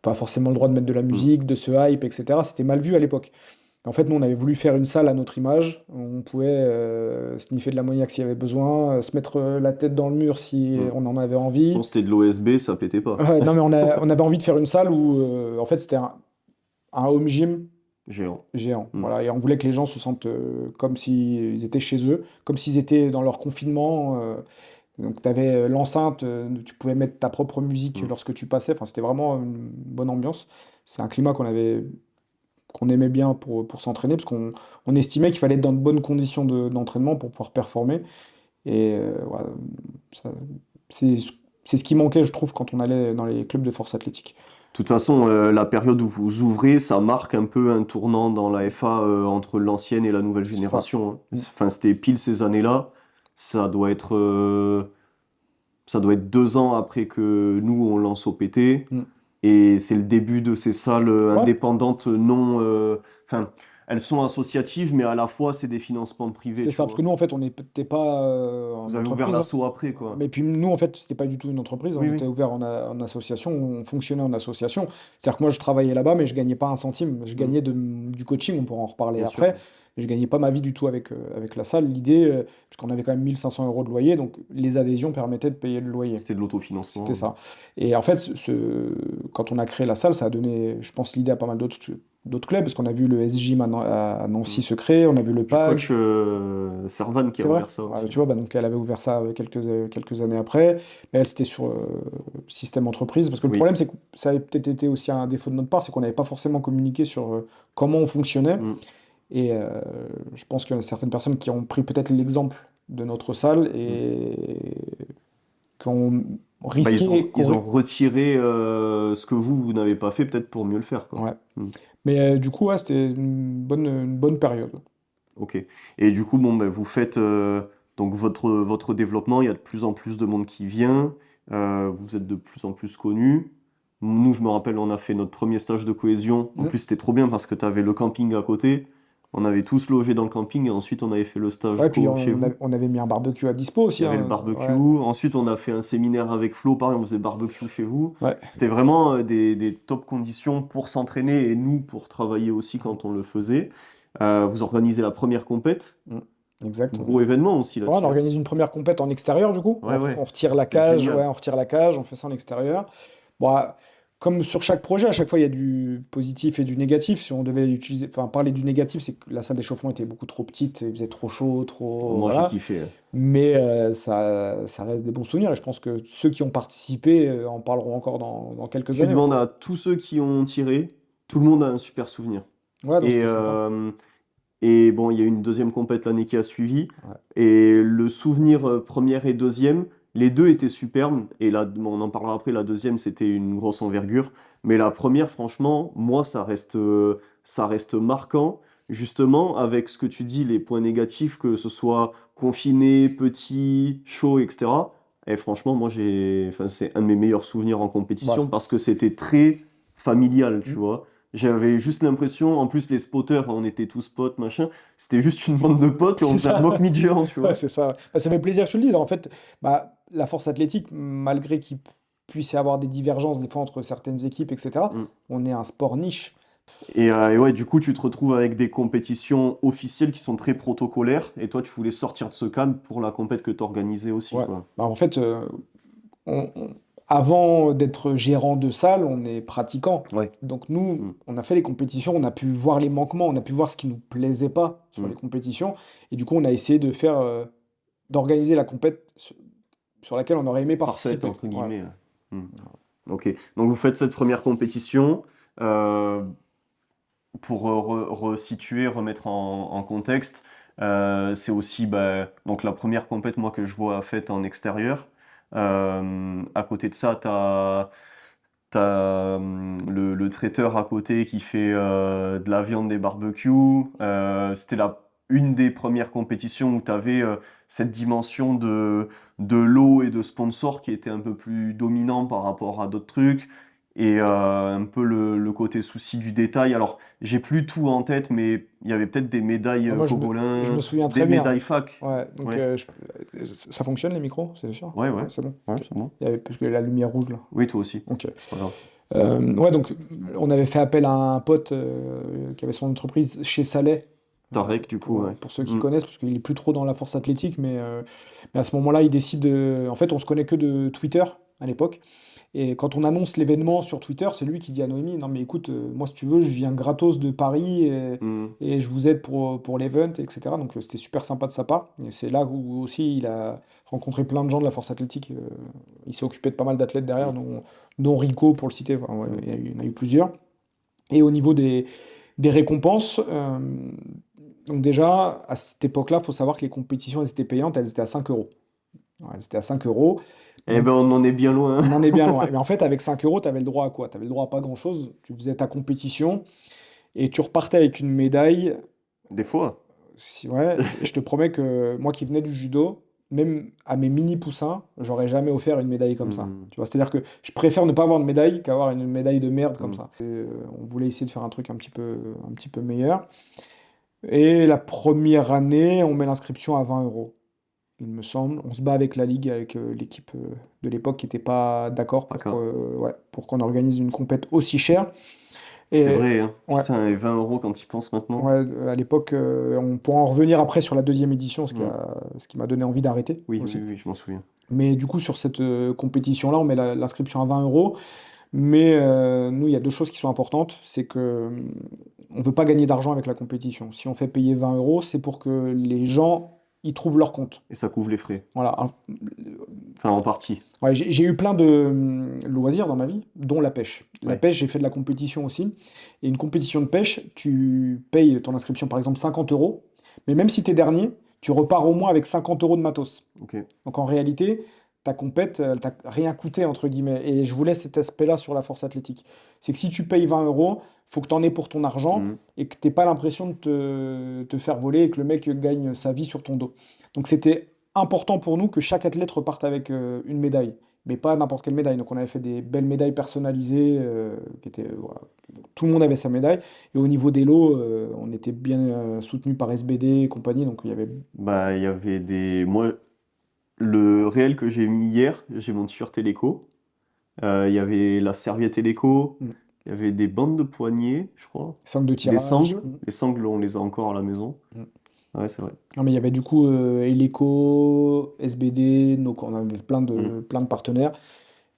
pas forcément le droit de mettre de la Mm. musique, de ce hype, etc. C'était mal vu à l'époque. En fait, nous, on avait voulu faire une salle à notre image. On pouvait sniffer de l'ammoniaque s'il y avait besoin, se mettre la tête dans le mur si Mm. on en avait Quand envie. c'était de l'OSB, ça pétait pas. Ouais, non, mais on avait envie de faire une salle où, en fait, c'était un home gym Géant. géant. Mm. Voilà, et on voulait que les gens se sentent comme s'ils étaient chez eux, comme s'ils étaient dans leur confinement. Donc, tu avais l'enceinte, tu pouvais mettre ta propre musique Mm. lorsque tu passais. Enfin, c'était vraiment une bonne ambiance. C'est un climat qu'on aimait bien pour s'entraîner, parce qu'on estimait qu'il fallait être dans de bonnes conditions d'entraînement pour pouvoir performer. Et voilà, ça- c'est c'est ce qui manquait, je trouve, quand on allait dans les clubs de force athlétique. De toute façon, la période où vous ouvrez, ça marque un peu un tournant dans la FA entre l'ancienne et la nouvelle C'est ça. génération. Hein. Mm. Enfin, c'était pile ces années-là. Ça doit être, euh, ça doit être 2 ans après que nous, on lance OPT. Mm. Et c'est le début de ces salles Ouais, indépendantes non... Enfin, elles sont associatives, mais à la fois, c'est des financements privés, c'est tu ça, parce que vois. nous, en fait, on n'était pas en Vous avez ouvert entreprise. Hein. l'assaut après, quoi. Mais puis nous, en fait, c'était pas du tout une entreprise, on Oui, était oui. ouvert en association, on fonctionnait en association. C'est-à-dire que moi, je travaillais là-bas, mais je gagnais pas un centime. Je Mm. gagnais du coaching, on pourra en reparler Bien sûr. après, mais je gagnais pas ma vie du tout avec la salle. L'idée, puisqu'on avait quand même 1500 euros de loyer, donc les adhésions permettaient de payer le loyer. C'était de C'était l'autofinancement. ça. Et en fait, quand on a créé la salle, ça a donné, je pense, l'idée à pas mal d'autres clubs, parce qu'on a vu le SJ à Nancy Mm. se créer, on a vu le Du PAG. coach Servan qui a C'est vrai? ouvert ça Ouais, aussi. tu vois, bah, donc elle avait ouvert ça quelques années après. Mais elle, c'était sur système entreprise. Parce que le Oui. problème, c'est que ça avait peut-être été aussi un défaut de notre part, c'est qu'on n'avait pas forcément communiqué sur comment on fonctionnait. Mm. Et je pense qu'il y a certaines personnes qui ont pris peut-être l'exemple de notre salle Mm. et qui ont Bah, risqué. ils ont retiré ce que vous n'avez pas fait, peut-être pour mieux le faire, quoi. Ouais. Mm. Mais du coup, ouais, c'était une bonne période. Ok. Et du coup, bon, bah, vous faites donc votre développement, il y a de plus en plus de monde qui vient, vous êtes de plus en plus connus. Nous, je me rappelle, on a fait notre premier stage de cohésion. En Mm. plus, c'était trop bien parce que tu avais le camping à côté. On avait tous logé dans le camping et ensuite on avait fait le stage Ouais, puis co chez vous. on avait mis un barbecue à dispo Il aussi. y avait le Hein. barbecue. Ouais. Ensuite, on a fait un séminaire avec Flo. Pareil, on faisait barbecue chez vous. Ouais. C'était vraiment des top conditions pour s'entraîner et nous pour travailler aussi quand on le faisait. Vous organisez la première compète. Mm. Exact. Gros événement aussi Ouais, on là-dessus. organise une première compète en extérieur, du coup. Ouais, ouais. On retire la C'était cage, ouais, génial. on retire la cage, on fait ça en extérieur. Bon, comme sur chaque projet, à chaque fois, il y a du positif et du négatif. Si on devait enfin, parler du négatif, c'est que la salle d'échauffement était beaucoup trop petite, il faisait trop chaud, trop. Moi, j'ai Voilà. kiffé. Hein. Mais ça reste des bons souvenirs. Et je pense que ceux qui ont participé en parleront encore dans quelques Tu années. Ouais, demandes à tous ceux qui ont tiré, tout le monde a un super souvenir. ouais, donc Et, c'était sympa. et bon, il y a eu une deuxième compète l'année qui a suivi. Ouais. Et le souvenir première et deuxième, les deux étaient superbes. Et là, bon, on en parlera après, la deuxième, c'était une grosse envergure. Mais la première, franchement, moi, ça reste marquant. Justement, avec ce que tu dis, les points négatifs, que ce soit confiné, petit, chaud, etc. Et franchement, enfin, c'est un de mes meilleurs souvenirs en Bah, compétition parce que c'était très familial, tu vois. J'avais juste l'impression, en plus les spotters, on était tous potes, machin, c'était juste une bande de potes et on c'est faisait un ça. mock mid géant, tu Ouais, vois. c'est ça. Bah, ça fait plaisir que tu le dises. En fait, bah, la force athlétique, malgré qu'il puisse y avoir des divergences des fois entre certaines équipes, etc., Mm. on est un sport niche. Et ouais, du coup, tu te retrouves avec des compétitions officielles qui sont très protocolaires et toi, tu voulais sortir de ce cadre pour la compète que tu organisais aussi, Ouais. quoi. Bah, en fait, on- on- avant d'être gérant de salle, on est pratiquant. Ouais. Donc nous, Mm. on a fait les compétitions, on a pu voir les manquements, on a pu voir ce qui nous plaisait pas sur les Mm. compétitions. Et du coup, on a essayé de faire d'organiser la compète sur laquelle on aurait aimé Parfaite, participer. entre Ouais. guillemets. Ok. Donc vous faites cette première compétition. Pour resituer, remettre en contexte, c'est aussi donc la première compète moi que je vois faite en extérieur. À côté de ça, t'as le traiteur à côté qui fait de la viande, des barbecues. C'était une des premières compétitions où tu avais cette dimension de lot et de sponsor qui était un peu plus dominant par rapport à d'autres trucs. Et un peu le côté souci du détail. Alors, j'ai plus tout en tête, mais il y avait peut-être des médailles Moi, je me Cogolin, souviens des très bien. médailles fac. Ouais, donc Ouais, ça fonctionne les micros, c'est sûr? ouais, Ouais, ouais. c'est bon. Ouais, Ok. c'est bon. Parce que la lumière rouge là. Oui, toi aussi. Ok. C'est pas grave. Ouais, donc on avait fait appel à un pote qui avait son entreprise chez Saleh. Tarek, du coup, ouais. Pour ceux qui connaissent, parce qu'il est plus trop dans la force athlétique, mais à ce moment-là, il décide de. En fait, on se connaît que de Twitter à l'époque. Et quand on annonce l'événement sur Twitter, c'est lui qui dit à Noémie, non mais écoute, moi si tu veux, je viens gratos de Paris Mm. et je vous aide pour l'event, etc. Donc c'était super sympa de sa part. Et c'est là où aussi il a rencontré plein de gens de la force athlétique. Il s'est occupé de pas mal d'athlètes derrière, Mm. dont Rico pour le citer. Enfin, ouais, Mm. il y en a eu plusieurs. Et au niveau des récompenses, donc déjà, à cette époque-là, il faut savoir que les compétitions, elles étaient payantes, elles étaient à 5 euros. Ouais, elles étaient à 5 euros. Eh ben, Donc, on en est bien loin. on en est bien loin. Mais en fait, avec 5 euros, tu avais le droit à quoi? Tu avais le droit à pas grand-chose. Tu faisais ta compétition et tu repartais avec une médaille. Des fois. Si, ouais, je te promets que moi qui venais du judo, même à mes mini-poussins, j'aurais jamais offert une médaille comme ça. Mm. Tu vois, c'est-à-dire que je préfère ne pas avoir de médaille qu'avoir une médaille de merde comme Mm. ça. On voulait essayer de faire un truc un petit peu meilleur. Et la première année, on met l'inscription à 20 euros, il me semble. On se bat avec la ligue, avec l'équipe de l'époque qui n'était pas d'accord D'accord. ouais, pour qu'on organise une compète aussi chère. C'est Et vrai, hein. ouais, Putain, et 20 euros quand tu y penses maintenant. ouais, à l'époque, on pourra en revenir après sur la deuxième édition, Mm. ce qui m'a donné envie d'arrêter Oui, oui, aussi. oui, je m'en souviens. Mais du coup, sur cette compétition-là, on met l'inscription à 20 euros. Mais nous, il y a deux choses qui sont importantes. C'est que on ne veut pas gagner d'argent avec la compétition. Si on fait payer 20 euros, c'est pour que les gens y trouvent leur compte. Et ça couvre les frais. Voilà. Enfin, en partie. Ouais, j'ai eu plein de loisirs dans ma vie, dont la pêche. La Ouais. pêche, j'ai fait de la compétition aussi. Et une compétition de pêche, tu payes ton inscription par exemple 50 euros. Mais même si tu es dernier, tu repars au moins avec 50 euros de matos. Ok. Donc en réalité, ta compète, elle t'a rien coûté, entre guillemets. Et je voulais cet aspect-là sur la force athlétique. C'est que si tu payes 20 euros, faut que tu en aies pour ton argent Mm. et que tu n'aies pas l'impression de te faire voler et que le mec gagne sa vie sur ton dos. Donc c'était important pour nous que chaque athlète reparte avec une médaille, mais pas n'importe quelle médaille. Donc on avait fait des belles médailles personnalisées, voilà. Tout le monde avait sa médaille. Et au niveau des lots, on était bien soutenu par SBD et compagnie. Donc il y avait. Bah, il y avait des. Moi, le réel que j'ai mis hier, j'ai mon t-shirt Eleco. Il y avait la serviette Eleco. Mm. Il y avait des bandes de poignets, je crois. Sangles de Des tirage. sangles. Les sangles, on les a encore à la maison. Mm. Ouais, c'est vrai. Non, mais il y avait du coup Eleco, SBD, donc on avait Mm. plein de partenaires.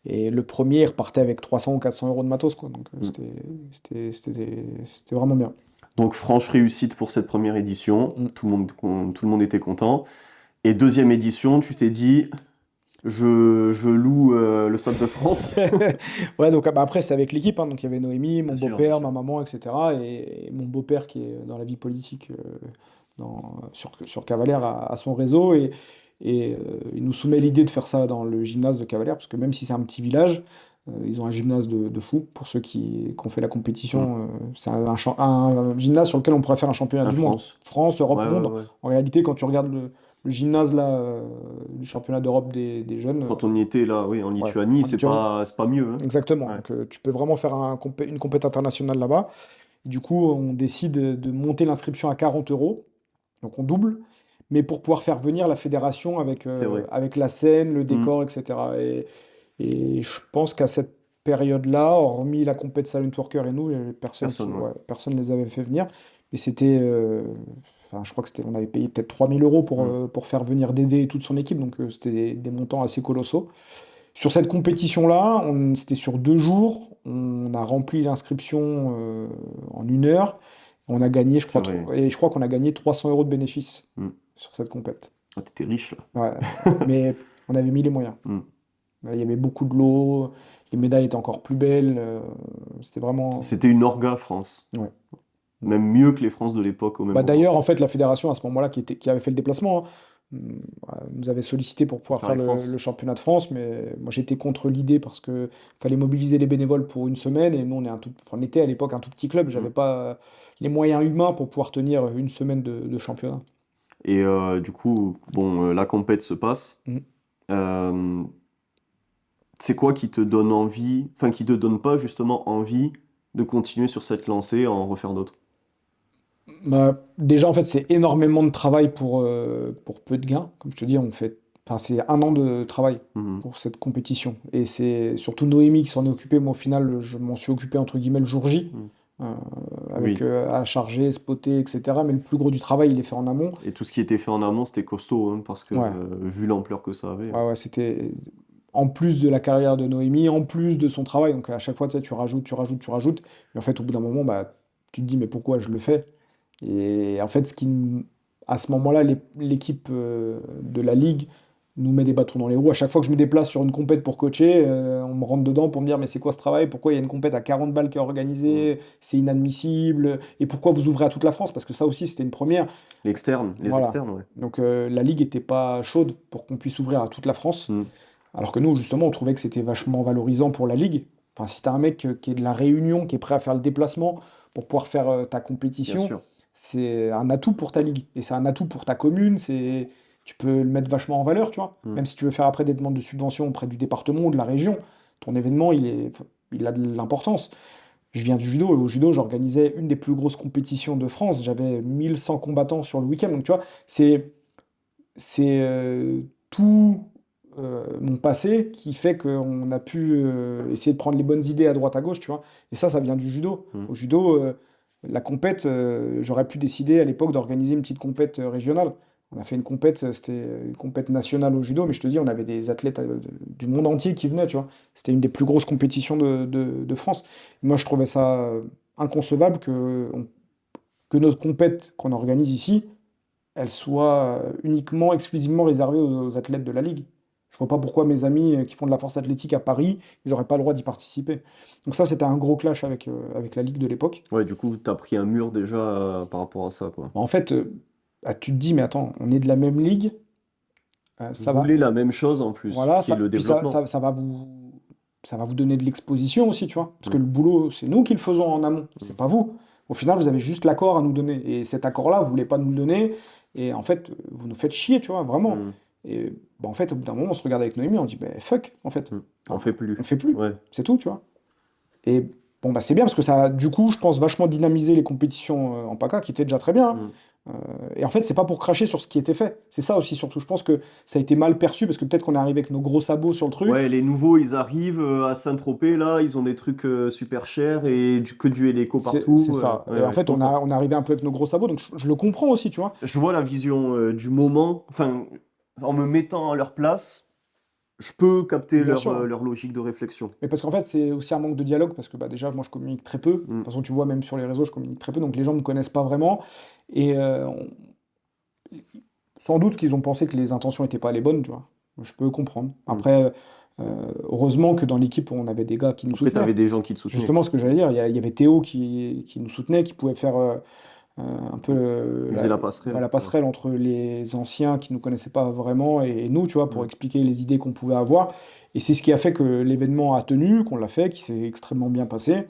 Et le premier, il repartait avec 300 ou 400 euros de matos, quoi. Donc Mm. c'était vraiment bien. Donc, franche réussite pour cette première édition. Mm. Tout le monde était content. Et deuxième édition, tu t'es dit, je loue le Stade de France. Ouais, donc bah, après, c'était avec l'équipe, hein. Donc il y avait Noémie, mon Bien sûr, bien beau-père, sûr. ma maman, etc. Et mon beau-père qui est dans la vie politique sur Cavalère à son réseau. Et il nous soumet l'idée de faire ça dans le gymnase de Cavalère, parce que même si c'est un petit village, ils ont un gymnase de fou. Pour ceux qui ont fait la compétition, Mm. c'est un gymnase sur lequel on pourrait faire un championnat La du monde. France. France, Europe, Ouais, ouais, monde. ouais. En réalité, quand tu regardes le gymnase là, du championnat d'Europe des jeunes, Quand on y était là, oui, en ouais, Lituanie, en Lituanie. c'est pas mieux, hein. Exactement. Ouais. Donc, tu peux vraiment faire une compète internationale là-bas. Et du coup, on décide de monter l'inscription à 40 euros. Donc, on double. Mais pour pouvoir faire venir la fédération C'est vrai. avec la scène, le Mm. décor, etc. Et je pense qu'à cette période-là, hormis la compète Silent Worker et nous, Personne, ouais. ouais, personne ne les avait fait venir. Mais c'était. Enfin, je crois que on avait payé peut-être 3000 euros Mm. pour faire venir Dédé et toute son équipe. Donc, c'était des montants assez colossaux. Sur cette compétition-là, c'était sur 2 jours. On a rempli l'inscription en 1 heure. On a gagné, C'est vrai. et je crois qu'on a gagné 300 euros de bénéfices Mm. sur cette compète. Ah, t'étais riche, là. Ouais. Mais on avait mis les moyens. Mm. Il y avait beaucoup de lots, les médailles étaient encore plus belles. C'était vraiment. C'était une orga France. Ouais. Même mieux que les France de l'époque au même Bah, moment. d'ailleurs, en fait, la fédération, à ce moment-là, qui avait fait le déplacement, hein, nous avait sollicité pour pouvoir Faire faire les le France. championnat de France, mais moi j'étais contre l'idée parce que fallait mobiliser les bénévoles pour une semaine, et nous enfin, on était à l'époque un tout petit club, j'avais Mm. pas les moyens humains pour pouvoir tenir une semaine de championnat. Et du coup, bon, la compète se passe. Mm. Euh, c'est quoi qui te donne envie, enfin qui te donne pas justement envie de continuer sur cette lancée, à en refaire d'autres? Bah, déjà, en fait, c'est énormément de travail pour peu de gains. Comme je te dis, enfin, c'est un an de travail Mhm. pour cette compétition. Et c'est surtout Noémie qui s'en est occupée. Moi, au final, je m'en suis occupé entre guillemets le jour J, Mhm. euh, avec Oui. à charger, spotter, etc. Mais le plus gros du travail, il est fait en amont. Et tout ce qui était fait en amont, c'était costaud, hein, parce que Ouais, vu l'ampleur que ça avait. ouais, ouais, c'était en plus de la carrière de Noémie, en plus de son travail. Donc à chaque fois, tu sais, tu rajoutes, tu rajoutes, tu rajoutes. Et en fait, au bout d'un moment, bah, tu te dis, mais pourquoi je le fais? Et en fait, à ce moment-là, l'équipe de la Ligue nous met des bâtons dans les roues. À chaque fois que je me déplace sur une compète pour coacher, on me rentre dedans pour me dire, mais c'est quoi ce travail? Pourquoi il y a une compète à 40 balles qui est Mhm. organisée? C'est inadmissible. Et pourquoi vous ouvrez à toute la France? Parce que ça aussi, c'était une première. L'externe, les Voilà. externes, ouais. Donc la Ligue était pas chaude pour qu'on puisse ouvrir à toute la France. Mhm. Alors que nous, justement, on trouvait que c'était vachement valorisant pour la Ligue. Enfin, si t'as un mec qui est de la Réunion, qui est prêt à faire le déplacement pour pouvoir faire ta Bien compétition, sûr. c'est un atout pour ta ligue. Et c'est un atout pour ta commune. Tu peux le mettre vachement en valeur, tu vois. Mhm. Même si tu veux faire après des demandes de subvention auprès du département ou de la région, ton événement, il a de l'importance. Je viens du judo, et au judo, j'organisais une des plus grosses compétitions de France. J'avais 1100 combattants sur le week-end. Donc, tu vois, c'est tout mon passé qui fait qu'on a pu essayer de prendre les bonnes idées à droite à gauche, tu vois. Et ça vient du judo. Mhm. Au judo, la compète, j'aurais pu décider à l'époque d'organiser une petite compète régionale. On a fait une compète, c'était une compète nationale au judo, mais je te dis, on avait des athlètes du monde entier qui venaient, tu vois. C'était une des plus grosses compétitions de France. Moi, je trouvais ça inconcevable que nos compètes qu'on organise ici, elle soit uniquement, exclusivement réservée aux athlètes de la Ligue. Je vois pas pourquoi mes amis qui font de la force athlétique à Paris, ils n'auraient pas le droit d'y participer. Donc ça, c'était un gros clash avec la Ligue de l'époque. Ouais, du coup, t'as pris un mur déjà par rapport à ça, quoi. En fait, bah, tu te dis, mais attends, on est de la même ligue, Vous ça va, voulez la même chose en plus, voilà, qui est le puis développement. ça va vous donner de l'exposition aussi, tu vois. Parce que Mhm. le boulot, c'est nous qui le faisons en amont, c'est Mhm. pas vous. Au final, vous avez juste l'accord à nous donner. Et cet accord-là, vous voulez pas nous le donner. Et en fait, vous nous faites chier, tu vois, vraiment. Mhm. Et bah, en fait, au bout d'un moment, on se regarde avec Noémie, on dit, bah, fuck, en fait. Mhm. On Enfin, fait on plus. fait plus. Ouais. C'est tout, tu vois. Et bon, bah, c'est bien parce que ça a, du coup, je pense, vachement dynamisé les compétitions en PACA, qui étaient déjà très bien, hein. Mhm. Et en fait, c'est pas pour cracher sur ce qui était fait. C'est ça aussi, surtout. Je pense que ça a été mal perçu parce que peut-être qu'on est arrivé avec nos gros sabots sur le truc. Ouais, les nouveaux, ils arrivent à Saint-Tropez, là, ils ont des trucs super chers et que du hélico C'est partout. ça. Ouais, Et en ouais, je fait, comprends. on est arrivé un peu avec nos gros sabots, donc je le comprends aussi, tu vois. Je vois la vision du moment, enfin, en me mettant à leur place, je peux capter Bien sûr, hein. leur logique de réflexion. Mais parce qu'en fait, c'est aussi un manque de dialogue, parce que bah, déjà, moi, je communique très peu. De Mm. toute façon, tu vois, même sur les réseaux, je communique très peu, donc les gens ne me connaissent pas vraiment. Et sans doute qu'ils ont pensé que les intentions n'étaient pas les bonnes, tu vois. Je peux comprendre. Mm. Après, heureusement que dans l'équipe, on avait des gars qui nous Après, soutenaient. t'avais des gens qui te soutenaient, Justement, quoi. ce que j'allais dire, il y avait Théo qui nous soutenait, qui pouvait faire un peu Mm. Il faisait la passerelle. la Ouais. passerelle entre les anciens qui ne nous connaissaient pas vraiment et nous, tu vois, pour Mm. expliquer les idées qu'on pouvait avoir. Et c'est ce qui a fait que l'événement a tenu, qu'on l'a fait, qui s'est extrêmement bien passé.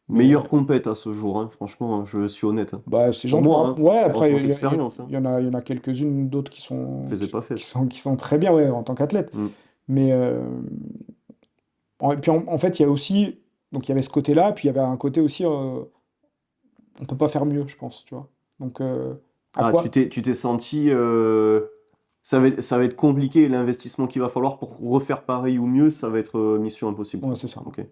Mais Meilleure compète à ce jour, hein, franchement, je suis honnête, hein. bah, ces Pour gens te moi, parlent. hein, Ouais, en après, tant qu'expérience, hein. il y en a quelques-unes d'autres Je les ai pas faites. qui sont très bien, ouais, en tant qu'athlète. Mm. Mais et puis en fait, il y a aussi, donc il y avait ce côté-là, puis il y avait un côté aussi, on peut pas faire mieux, je pense, tu vois. Donc à Ah, quoi? tu t'es senti. Ça va être compliqué, l'investissement qu'il va falloir pour refaire pareil ou mieux, ça va être mission impossible, Ouais, quoi. c'est ça. Ok.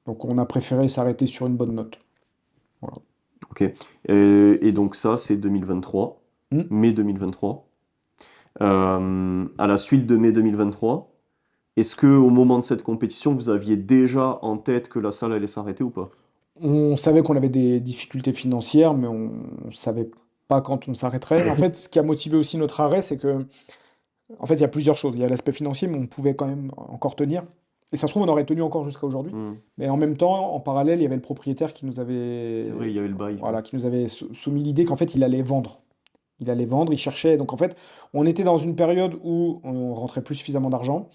Donc on a préféré s'arrêter sur une bonne note. Voilà. Ok. Et donc, ça, c'est 2023, Hmm. mai 2023. À la suite de mai 2023, est-ce que au moment de cette compétition, vous aviez déjà en tête que la salle allait s'arrêter ou pas? On savait qu'on avait des difficultés financières, mais on savait pas quand on s'arrêterait. En fait, ce qui a motivé aussi notre arrêt, c'est que, en fait, il y a plusieurs choses. Il y a l'aspect financier, mais on pouvait quand même encore tenir. Et ça se trouve, on aurait tenu encore jusqu'à aujourd'hui. Hmm. Mais en même temps, en parallèle, il y avait le propriétaire qui nous C'est vrai, avait, il y avait le bail. voilà, qui nous avait soumis l'idée qu'en fait, il allait vendre. Il allait vendre, il cherchait. Donc en fait, on était dans une période où on rentrait plus suffisamment d'argent.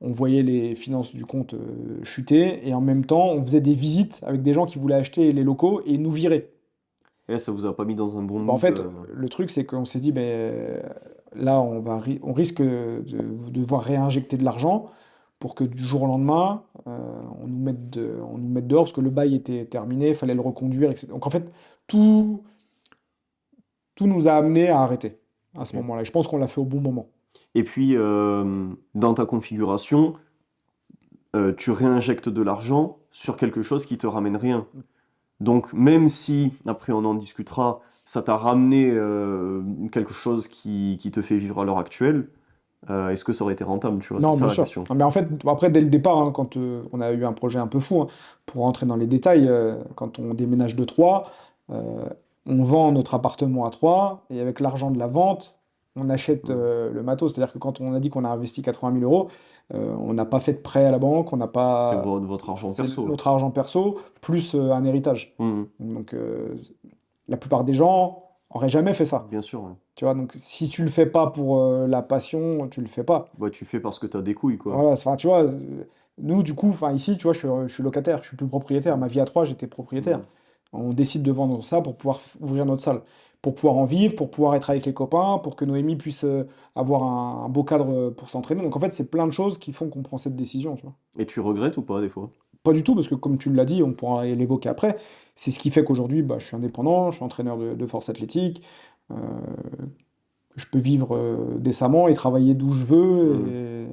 On voyait les finances du compte chuter. Et en même temps, on faisait des visites avec des gens qui voulaient acheter les locaux et nous virer. Et ça vous a pas mis dans un bon Bah, en mood. fait, le truc, c'est qu'on s'est dit, ben, là, on risque de devoir réinjecter de l'argent pour que du jour au lendemain, on nous mette dehors parce que le bail était terminé, il fallait le reconduire, etc. Donc en fait, tout, tout nous a amené à arrêter à ce Ok. moment-là. Et je pense qu'on l'a fait au bon moment. Et puis, dans ta configuration, tu réinjectes de l'argent sur quelque chose qui te ramène rien. Donc, même si, après on en discutera, ça t'a ramené quelque chose qui te fait vivre à l'heure actuelle, est-ce que ça aurait été rentable, tu vois? C'est Non, ça bien la sûr. question. Non, mais en fait, après, dès le départ, hein, quand on a eu un projet un peu fou, hein, pour rentrer dans les détails, quand on déménage de Troyes, euh, on vend notre appartement à Troyes, et avec l'argent de la vente, on achète Mm. le matos. C'est-à-dire que quand on a dit qu'on a investi 80 000 euros, on n'a pas fait de prêt à la banque, on n'a C'est pas... votre argent C'est perso, là. notre argent perso, plus un héritage. Mm. Donc, la plupart des gens auraient jamais fait ça. Bien sûr, ouais. Tu vois, donc si tu le fais pas pour la passion, tu le fais pas. Bah, tu fais parce que t'as des couilles, quoi. Voilà, enfin, tu vois, nous, du coup, enfin, ici, tu vois, je suis locataire, je suis plus propriétaire. Ma vie à trois, j'étais propriétaire. Mm. On décide de vendre ça pour pouvoir ouvrir notre salle, pour pouvoir en vivre, pour pouvoir être avec les copains, pour que Noémie puisse avoir un beau cadre pour s'entraîner. Donc, en fait, c'est plein de choses qui font qu'on prend cette décision, tu vois. Et tu regrettes ou pas, des fois? Pas du tout, parce que comme tu l'as dit, on pourra l'évoquer après, c'est ce qui fait qu'aujourd'hui, bah, je suis indépendant, je suis entraîneur de force athlétique, euh, je peux vivre décemment et travailler d'où je veux. Mm. Et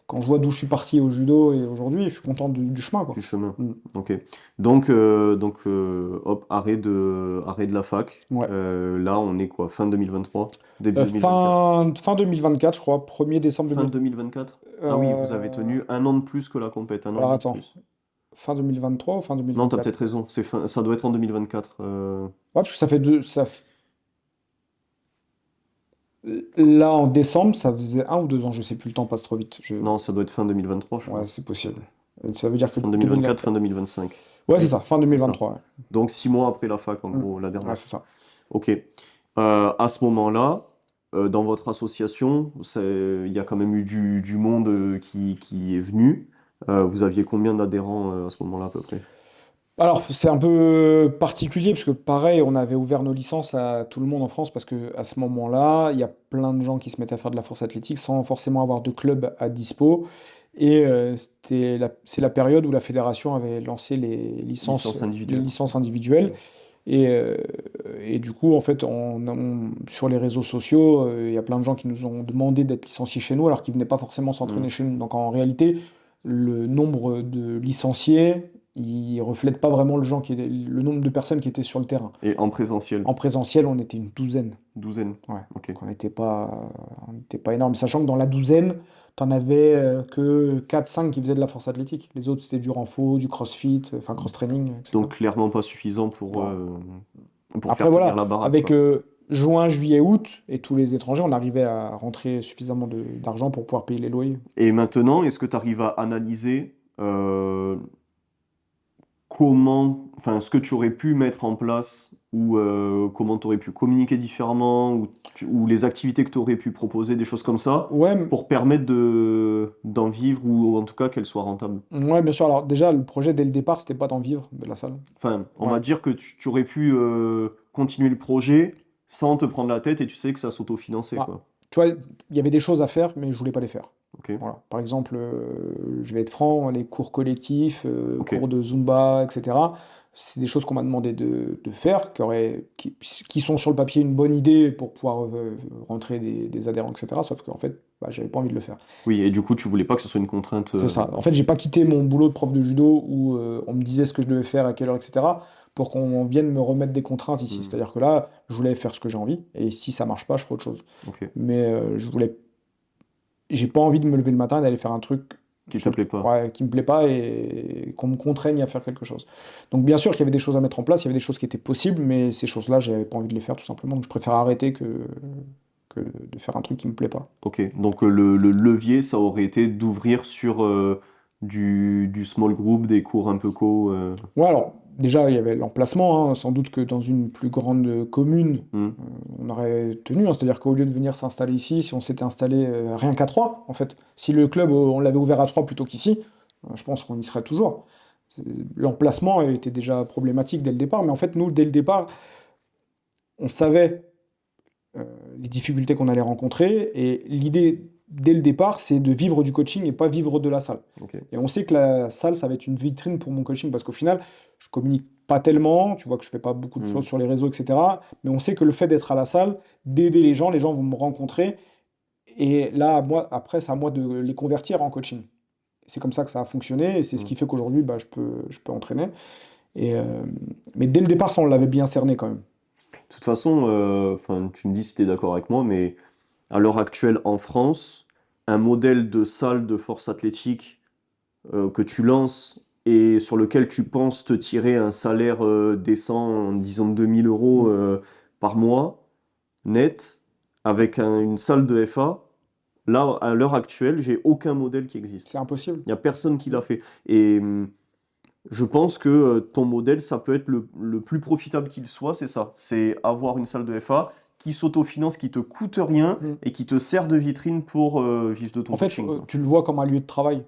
quand je vois d'où je suis parti au judo et aujourd'hui, je suis content du chemin, Du quoi. chemin. Mm. Ok. Donc hop, arrêt de la fac. Ouais. Là, on est quoi? Fin 2023? Début Euh, 2024? fin 2024, je crois, 1er décembre Fin 2000. 2024? Ah oui, vous avez Euh, tenu un an de plus que la compète, un an et alors demi de attends, plus. fin 2023 ou fin Non, t'as 2024? peut-être raison. Ça doit être en 2024. Ouais, parce que ça fait deux. Là, en décembre, ça faisait 1 ou 2 ans, je sais plus, le temps passe trop vite. Non, ça doit être fin 2023, je Ouais, pense. c'est possible. Ça veut dire que Fin 2024, fin 2024. 2025. Ouais, c'est Oui, ça, fin c'est ça. 2023. Donc 6 mois après la fac, en Ouais. gros, la Ouais, dernière. c'est ça. Ok. À ce moment-là, dans votre association, il y a quand même eu du monde qui est venu. Vous aviez combien d'adhérents à ce moment-là à peu près? Alors, c'est un peu particulier, parce que pareil, on avait ouvert nos licences à tout le monde en France, parce que à ce moment-là, il y a plein de gens qui se mettaient à faire de la force athlétique sans forcément avoir de club à dispo. Et c'est la période où la fédération avait lancé Licence les individuelle. licences individuelles. Ok. Et, euh, et du coup, en fait, sur les réseaux sociaux, il y a plein de gens qui nous ont demandé d'être licenciés chez nous, alors qu'ils venaient pas forcément Hmm. s'entraîner chez nous. Donc en réalité, le nombre de licenciés, il reflète pas vraiment le nombre de personnes qui étaient sur le terrain. Et en présentiel? En présentiel, on était une douzaine. Douzaine. Ouais. Ok. Donc on n'était pas énorme. Sachant que dans la douzaine, t'en avais que 4 5 qui faisaient de la force athlétique. Les autres, c'était du renfo, du crossfit, enfin cross-training, etc. Donc clairement pas suffisant Bon. pour Après, faire tenir voilà, la baraque, avec quoi. juin, juillet, août et tous les étrangers, on arrivait à rentrer suffisamment d'argent pour pouvoir payer les loyers. Et maintenant, est-ce que tu arrives à analyser comment, enfin, ce que tu aurais pu mettre en place ou comment tu aurais pu communiquer différemment ou les activités que tu aurais pu proposer, des choses comme ça, Ouais, pour permettre d'en vivre ou en tout cas qu'elle soit rentable. ouais, bien sûr. Alors déjà, le projet dès le départ, c'était pas d'en vivre de la salle. Enfin, on Ouais. va dire que tu aurais pu continuer le projet sans te prendre la tête et tu sais que ça s'autofinançait, Bah, quoi. tu vois, il y avait des choses à faire, mais je voulais pas les faire. Ok, Voilà. Par exemple, je vais être franc, les cours collectifs, ok. cours de Zumba, etc. C'est des choses qu'on m'a demandé de faire, qui sont sur le papier une bonne idée pour pouvoir rentrer des adhérents, etc. Sauf qu'en fait, bah, j'avais pas envie de le faire. Oui, et du coup, tu voulais pas que ce soit une contrainte. C'est ça. En fait, j'ai pas quitté mon boulot de prof de judo où on me disait ce que je devais faire, à quelle heure, etc. pour qu'on vienne me remettre des contraintes ici. Hmm, C'est-à-dire que là, je voulais faire ce que j'ai envie, et si ça marche pas, je ferai autre chose. ok. Mais j'ai pas envie de me lever le matin et d'aller faire un truc Qui te plaît pas. Ouais, qui me plaît pas et qu'on me contraigne à faire quelque chose. Donc bien sûr qu'il y avait des choses à mettre en place, il y avait des choses qui étaient possibles, mais ces choses-là, j'avais pas envie de les faire tout simplement. Donc je préfère arrêter que de faire un truc qui me plaît pas. Ok, donc le levier, ça aurait été d'ouvrir sur du small group, des cours un peu Ouais, alors déjà, il y avait l'emplacement, hein. Sans doute que dans une plus grande commune, hmm, on aurait tenu, hein. C'est-à-dire qu'au lieu de venir s'installer ici, si on s'était installé rien qu'à 3, en fait, si le club, on l'avait ouvert à 3 plutôt qu'ici, je pense qu'on y serait toujours. C'est- L'emplacement était déjà problématique dès le départ, mais en fait, nous, dès le départ, on savait euh, les difficultés qu'on allait rencontrer, et l'idée, dès le départ, c'est de vivre du coaching et pas vivre de la salle. ok. Et on sait que la salle, ça va être une vitrine pour mon coaching parce qu'au final, je communique pas tellement, tu vois que je fais pas beaucoup de Hmm, choses sur les réseaux, etc. Mais on sait que le fait d'être à la salle, d'aider les gens vont me rencontrer. Et là, moi, après, c'est à moi de les convertir en coaching. C'est comme ça que ça a fonctionné et c'est ce hmm. qui fait qu'aujourd'hui, bah, je peux entraîner. Et, mais dès le départ, ça, on l'avait bien cerné quand même. De toute façon, enfin, tu me dis si tu es d'accord avec moi, mais à l'heure actuelle en France, un modèle de salle de force athlétique que tu lances et sur lequel tu penses te tirer un salaire décent, disons 2 000 € par mois, net, avec une salle de FA, là, à l'heure actuelle, j'ai aucun modèle qui C'est existe. impossible. Il n'y a personne qui l'a fait. Et je pense que ton modèle, ça peut être le plus profitable qu'il soit, c'est ça. C'est avoir une salle de FA qui s'autofinance, qui te coûte rien Mm. et qui te sert de vitrine pour vivre de ton En fait, coaching, quoi. tu le vois comme un lieu de travail.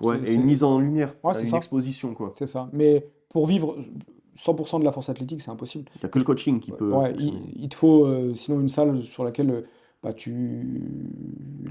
Ouais, et une C'est- mise en lumière, Ouais, c'est une ça. exposition, quoi. C'est ça. Mais pour vivre 100% de la force athlétique, c'est impossible. Il n'y a que le coaching qui peut Ouais, fonctionner. il te faut sinon une salle sur laquelle bah,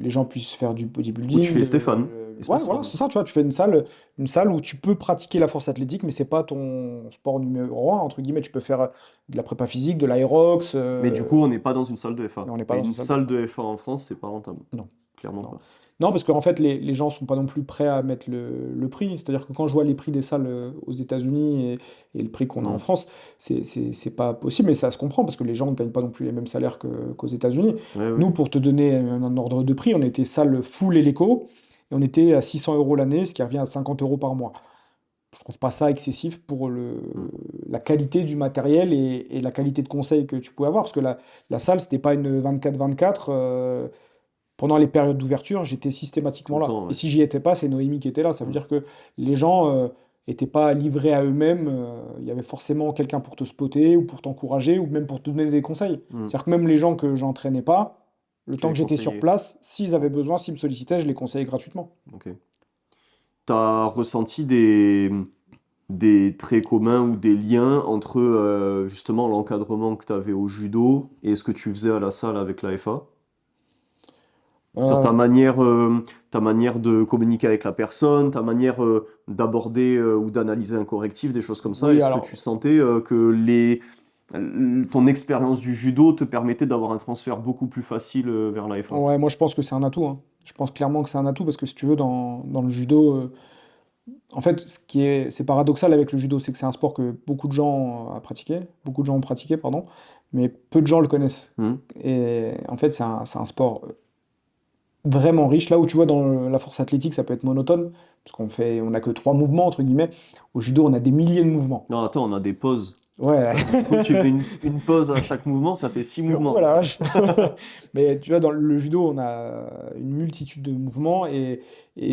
les gens puissent faire du Où tu bodybuilding. fais Stéphane, Ouais, espace voilà, femme. c'est ça, tu vois, tu fais une salle où tu peux pratiquer la force athlétique, mais c'est pas ton sport numéro un, entre guillemets. Tu peux faire de la prépa physique, de l'aérox, Mais du coup, on n'est pas dans une salle de FA. mais on n'est pas Et dans une une salle de salle sport. de FA en France, c'est pas rentable. Non. Clairement Non. pas. Non, parce qu'en fait, les gens sont pas non plus prêts à mettre le prix. C'est-à-dire que quand je vois les prix des salles aux États-Unis et le prix qu'on a en Hmm. France, c'est pas possible, mais ça se comprend parce que les gens ne gagnent pas non plus les mêmes salaires qu'aux États-Unis. Ouais, ouais. Nous, pour te donner un ordre de prix, on était salle full hélico et on était à 600 € l'année, ce qui revient à 50 € par mois. Je trouve pas ça excessif pour Hmm. la qualité du matériel et la qualité de conseil que tu pouvais avoir. Parce que la salle, c'était pas une 24-24. Pendant les périodes d'ouverture, j'étais Tout systématiquement le là. temps, Et ouais. si j'y étais pas, c'est Noémie qui était là. Ça veut Hmm. dire que les gens étaient pas livrés à eux-mêmes. Il y avait forcément quelqu'un pour te spotter ou pour t'encourager ou même pour te donner des conseils. Hmm. C'est-à-dire que même les gens que j'entraînais pas, le Tu temps les que j'étais sur conseillais. place, s'ils avaient besoin, s'ils me sollicitaient, je les conseillais gratuitement. Ok. T'as ressenti des traits communs ou des liens entre justement l'encadrement que tu avais au judo et ce que tu faisais à la salle avec la FA? Sur Euh, ta manière de communiquer avec la personne, ta manière d'aborder ou d'analyser un correctif, des choses comme ça. oui, Est-ce que alors, tu sentais que ton expérience du judo te permettait d'avoir un transfert beaucoup plus facile vers la FA? ouais, moi je pense que c'est un atout, hein. Je pense clairement que c'est un atout parce que si tu veux, dans le judo, en fait, c'est paradoxal avec le judo, c'est que c'est un sport que beaucoup de gens ont pratiqué, pardon, mais peu de gens le connaissent. Hmm. Et en fait, c'est un sport vraiment riche. Là où tu vois dans la force athlétique, ça peut être monotone, parce on a que 3 mouvements, entre guillemets. Au judo, on a des milliers de mouvements. Non, attends, on a des pauses. Ouais, Du coup, tu fais une pause à chaque mouvement, ça fait 6 mouvements. voilà. Mais tu vois, dans le judo, on a une multitude de mouvements et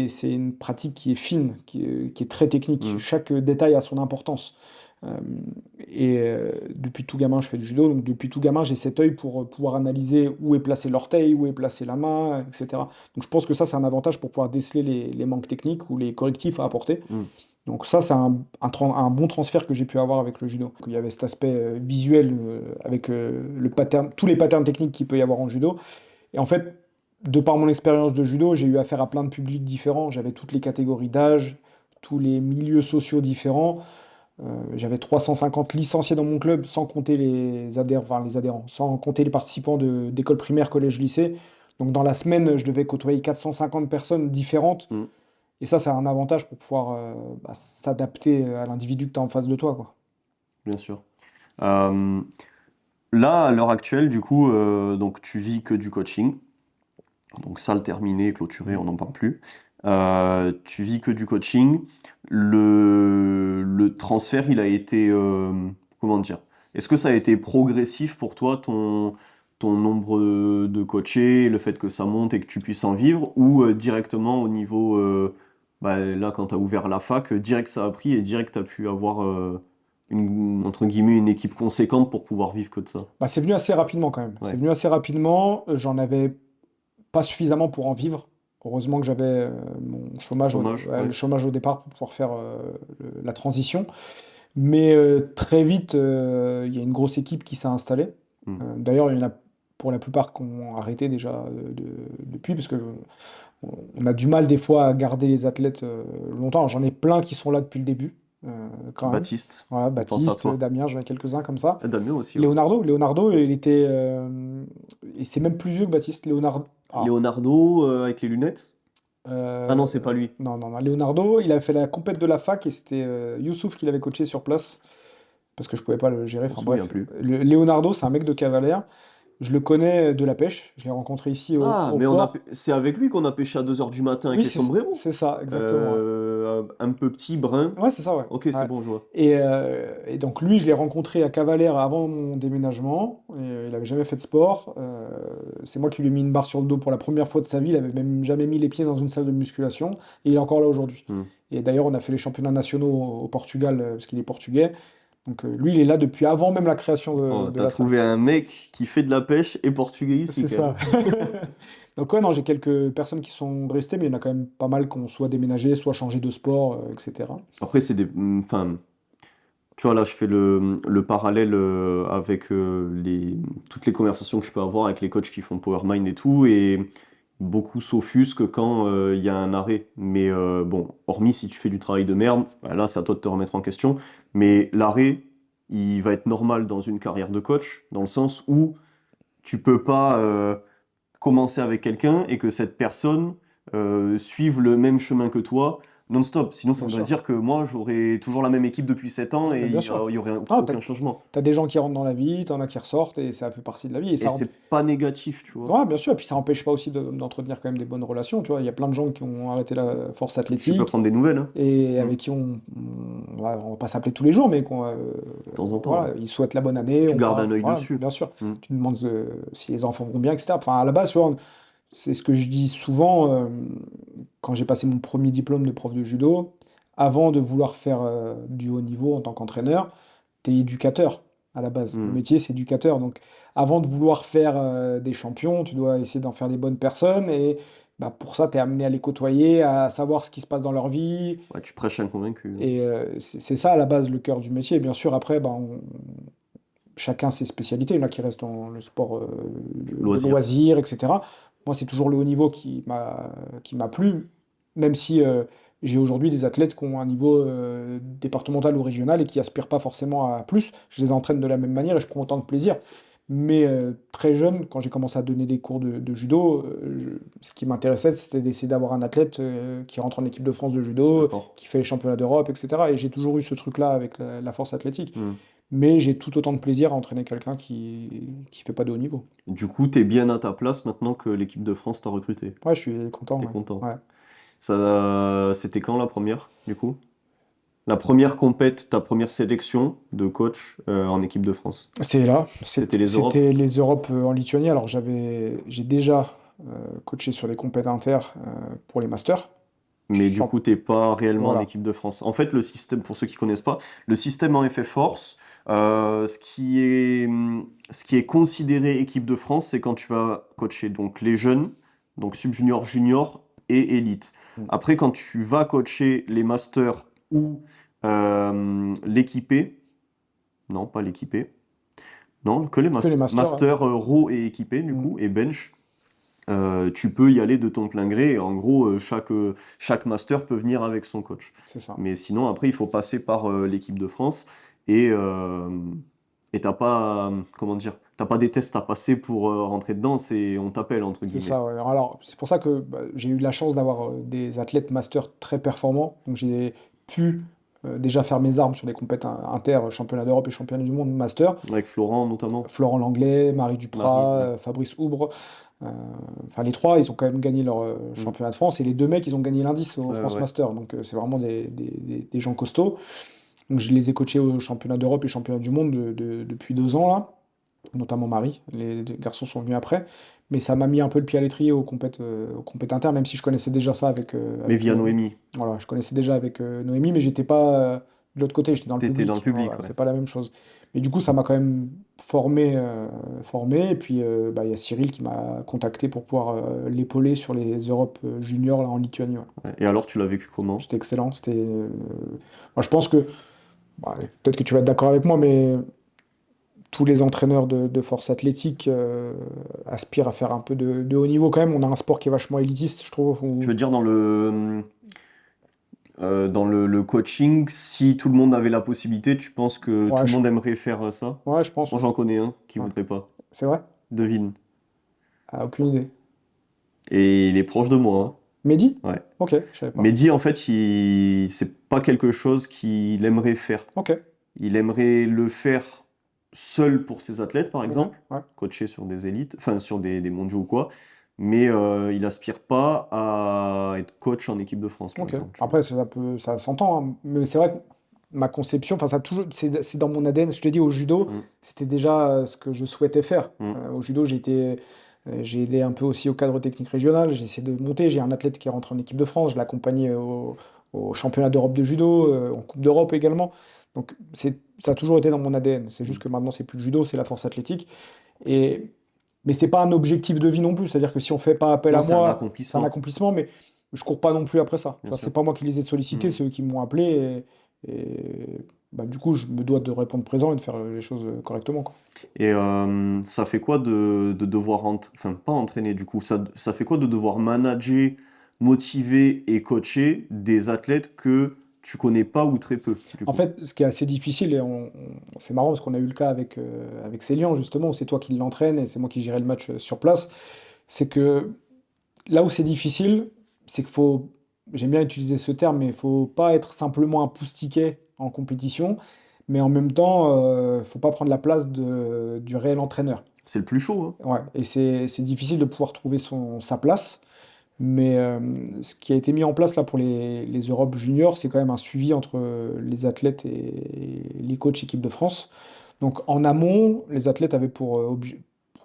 c'est une pratique qui est fine, qui est très technique. Hmm. Chaque détail a son importance. Euh, Depuis tout gamin, je fais du judo, donc depuis tout gamin, j'ai cet œil pour pouvoir analyser où est placé l'orteil, où est placée la main, etc. Donc je pense que ça, c'est un avantage pour pouvoir déceler les manques techniques ou les correctifs à apporter. Hmm. Donc ça, c'est un bon transfert que j'ai pu avoir avec le judo. Il y avait cet aspect visuel avec le pattern, tous les patterns techniques qu'il peut y avoir en judo. Et en fait, de par mon expérience de judo, j'ai eu affaire à plein de publics différents. J'avais toutes les catégories d'âge, tous les milieux sociaux différents. J'avais 350 licenciés dans mon club, sans compter les adhérents, sans compter les participants d'école primaire, collège, lycée. Donc dans la semaine, je devais côtoyer 450 personnes différentes. Hmm. Et ça, c'est un avantage pour pouvoir bah, s'adapter à l'individu que tu as en face de toi, quoi. Bien sûr. Euh, Là, à l'heure actuelle, du coup, donc tu vis que du coaching. Donc salle terminée, clôturée, on n'en parle plus. tu vis que du coaching. Le transfert, il a été, comment dire? Est-ce que ça a été progressif pour toi, ton nombre de coachés, le fait que ça monte et que tu puisses en vivre, ou directement au niveau, bah, là, quand tu as ouvert la fac, direct ça a pris et direct tu as pu avoir, entre guillemets, une équipe conséquente pour pouvoir vivre que de ça? Bah, c'est venu assez rapidement quand même. C'est Ouais, venu assez rapidement. J'en avais pas suffisamment pour en vivre. Heureusement que j'avais mon chômage, chômage, ouais, le ouais. chômage au départ pour pouvoir faire la transition. Mais très vite, il y a une grosse équipe qui s'est installée. Hmm. D'ailleurs, il y en a pour la plupart qui ont arrêté déjà depuis, parce que on a du mal des fois à garder les athlètes longtemps. Alors, j'en ai plein qui sont là depuis le début, quand même. Baptiste, Voilà, on pense à Baptiste, toi. Damien, j'en ai quelques-uns comme ça. Et Damien aussi, ouais. Leonardo, il était. Et c'est même plus vieux que Baptiste. Leonardo. Ah, Leonardo avec les lunettes? Ah non, c'est pas lui. non. Leonardo, il avait fait la compète de la fac et c'était Youssouf qui l'avait coaché sur place parce que je pouvais pas le gérer. Je m'en Enfin souviens bref, plus. Leonardo, c'est un mec de Cavalère. Je le connais de la pêche. Je l'ai rencontré ici Ah, au mais port. c'est avec lui qu'on a pêché à 2 heures du matin avec Oui, les sombreros. c'est ça, exactement. Un peu petit, brun. Ouais, c'est ça, ouais. Ok, c'est Ouais. bon, je vois. Et donc lui, je l'ai rencontré à Cavalère avant mon déménagement. Et, il avait jamais fait de sport. C'est moi qui lui ai mis une barre sur le dos pour la première fois de sa vie. Il avait même jamais mis les pieds dans une salle de musculation. Et il est encore là aujourd'hui. Hmm. Et d'ailleurs, on a fait les championnats nationaux au Portugal parce qu'il est portugais. Donc lui, il est là depuis avant même la création Oh, de t'as la salle. trouvé un mec qui fait de la pêche et portugais ici, C'est quand même. ça. Donc ouais, non, j'ai quelques personnes qui sont restées, mais il y en a quand même pas mal qui ont soit déménagé, soit changé de sport, etc. Après, c'est des. Enfin, tu vois, là, je fais le parallèle avec toutes les conversations que je peux avoir avec les coachs qui font PowerMind et tout, et beaucoup s'offusquent quand il y a un arrêt. Mais bon, hormis si tu fais du travail de merde, bah là, c'est à toi de te remettre en question. Mais l'arrêt, il va être normal dans une carrière de coach, dans le sens où tu peux pas commencer avec quelqu'un et que cette personne suive le même chemin que toi non-stop. Sinon, ça Bien voudrait sûr. dire que moi, j'aurais toujours la même équipe depuis 7 ans et Mais bien sûr. il y aurait Non, aucun changement. t'as des gens qui rentrent dans la vie, t'en as qui ressortent, et ça fait partie de la vie. Et Et ça, c'est pas négatif, tu vois. ouais, bien sûr, et puis ça n'empêche pas aussi d'entretenir quand même des bonnes relations. Tu vois, il y a plein de gens qui ont arrêté la force Tu peux athlétique prendre des nouvelles, hein, et mm, avec qui ouais, on va pas s'appeler tous les jours, mais de temps en temps, ouais. voilà, ils souhaitent la bonne année, Tu on gardes un parle, œil voilà, dessus. bien sûr. Mm. Tu te demandes si les enfants vont bien, etc. Enfin, à la base, tu vois, c'est ce que je dis souvent quand j'ai passé mon premier diplôme de prof de judo. Avant de vouloir faire du haut niveau en tant qu'entraîneur, tu es éducateur à la base. Le Mm. métier, c'est éducateur. Donc, avant de vouloir faire des champions, tu dois essayer d'en faire des bonnes personnes. Et bah, pour ça, tu es amené à les côtoyer, à savoir ce qui se passe dans leur vie. Ouais, tu prêches un convaincu, hein. Et c'est ça, à la base, le cœur du métier. Et bien sûr, après, bah, chacun ses spécialités. Il y en a qui restent dans le sport de Loisir. loisir, etc. Moi, c'est toujours le haut niveau qui m'a plu, même si j'ai aujourd'hui des athlètes qui ont un niveau départemental ou régional et qui aspirent pas forcément à plus. Je les entraîne de la même manière et je prends autant de plaisir. Mais très jeune, quand j'ai commencé à donner des cours de judo, ce qui m'intéressait, c'était d'essayer d'avoir un athlète qui rentre en équipe de France de judo, D'accord. qui fait les championnats d'Europe, etc. Et j'ai toujours eu ce truc-là avec la force athlétique. Mm. Mais j'ai tout autant de plaisir à entraîner quelqu'un qui fait pas de haut niveau. Du coup, t'es bien à ta place maintenant que l'équipe de France t'a recruté. Ouais, je suis content. T'es Ouais. content. Ouais. Ça, c'était quand la première, du coup? La première compète, ta première sélection de coach en équipe de France. C'est là. C'était les Europes. C'était les Europes en Lituanie. Alors j'ai déjà coaché sur les compétitions inter pour les masters. Mais du coup, t'es pas réellement en Voilà. équipe de France. En fait, le système, pour ceux qui connaissent pas, le système en FF Force, ce qui est considéré équipe de France, c'est quand tu vas coacher donc les jeunes, donc sub-junior, junior et élite. Mm. Après, quand tu vas coacher les masters ou l'équipé, non, pas l'équipé, non, que les Que les masters. master raw et équipé, du Mm. coup, et bench. Tu peux y aller de ton plein gré. Et en gros, chaque master peut venir avec son coach. C'est ça. Mais sinon, après, il faut passer par l'équipe de France. Et t'as pas, comment dire, t'as pas des tests à passer pour rentrer dedans. On t'appelle, entre C'est guillemets. ça, ouais. Alors, c'est pour ça que bah, j'ai eu la chance d'avoir des athlètes masters très performants. Donc, j'ai pu déjà faire mes armes sur les compétitions inter, championnat d'Europe et championnat du monde, master. Avec Florent notamment. Florent Langlais, Marie Marie, Duprat, ouais. Fabrice Oubre. euh, Enfin, les trois, ils ont quand même gagné leur Mm. championnat de France. Et les deux mecs, ils ont gagné l'indice au Ouais, France ouais. Master. Donc, c'est vraiment des gens costauds. Donc, je les ai coachés au championnat d'Europe et championnat du monde depuis 2 ans, là. Notamment Marie. Les deux garçons sont venus après. Mais ça m'a mis un peu le pied à l'étrier aux compètes inter, même si je connaissais déjà ça Mais via Noémie. voilà, je connaissais déjà avec Noémie, mais j'étais pas de l'autre côté, j'étais dans le T'étais dans le public. public, Voilà, ouais. c'est pas la même chose. Mais du coup, ça m'a quand même formé. Et puis, bah, il y a Cyril qui m'a contacté pour pouvoir l'épauler sur les Europes juniors là, en Lituanie. Ouais. Ouais. Et alors, tu l'as vécu comment? C'était excellent. Moi, je pense que, bah, peut-être que tu vas être d'accord avec moi, mais tous les entraîneurs de force athlétique aspirent à faire un peu de haut niveau quand même. On a un sport qui est vachement élitiste, je trouve. Tu veux dire dans le coaching, si tout le monde avait la possibilité, tu penses que Ouais, tout le monde aimerait faire ça? ouais, je pense. Moi, Ouais. j'en connais un qui Ouais. voudrait pas. C'est vrai? Devine. Ah, aucune idée. Et il est proche de moi, Mehdi? hein. Ouais. Ok, je savais pas. Mehdi, en fait, c'est pas quelque chose qu'il aimerait faire. Ok, Il aimerait le faire seul pour ses athlètes, par ok, exemple, ouais, coacher sur des élites, enfin sur des mondiaux ou quoi, mais il aspire pas à être coach en équipe de France, par ok. exemple, tu vois. Après, ça s'entend, hein. Mais c'est vrai que ma conception, enfin, ça a toujours, c'est dans mon ADN. Je te dis, au judo, Mm, c'était déjà ce que je souhaitais faire. mm. Au judo, j'ai aidé un peu aussi au cadre technique régional. J'ai essayé de monter. J'ai un athlète qui est rentré en équipe de France. Je l'ai accompagné au championnat d'Europe de judo, en Coupe d'Europe également. Donc, ça a toujours été dans mon ADN. C'est juste Mm. que maintenant, c'est plus le judo, c'est la force athlétique. Et, mais c'est pas un objectif de vie non plus. C'est-à-dire que si on fait pas appel Non, à c'est un moi, c'est un accomplissement, accomplissement, mais je cours pas non plus après ça. Tu bien vois, c'est sûr. pas moi qui les ai sollicités, Mm. c'est eux qui m'ont appelé. Bah, du coup, je me dois de répondre présent et de faire les choses correctement, quoi. Et ça fait quoi de devoir, enfin pas entraîner du coup, ça fait quoi de devoir manager, motiver et coacher des athlètes que tu connais pas ou très peu, du En coup? fait, ce qui est assez difficile, et c'est marrant parce qu'on a eu le cas avec Célian, justement, où c'est toi qui l'entraîne et c'est moi qui gérais le match sur place, c'est que là où c'est difficile, c'est qu'il faut, j'aime bien utiliser ce terme, mais il faut pas être simplement un pouce-ticket en compétition, mais en même temps, faut pas prendre la place du réel entraîneur. C'est le plus chaud, hein. Ouais, et c'est difficile de pouvoir trouver sa place. Mais ce qui a été mis en place là pour les Europes juniors, c'est quand même un suivi entre les athlètes et les coachs équipe de France. Donc en amont, les athlètes avaient pour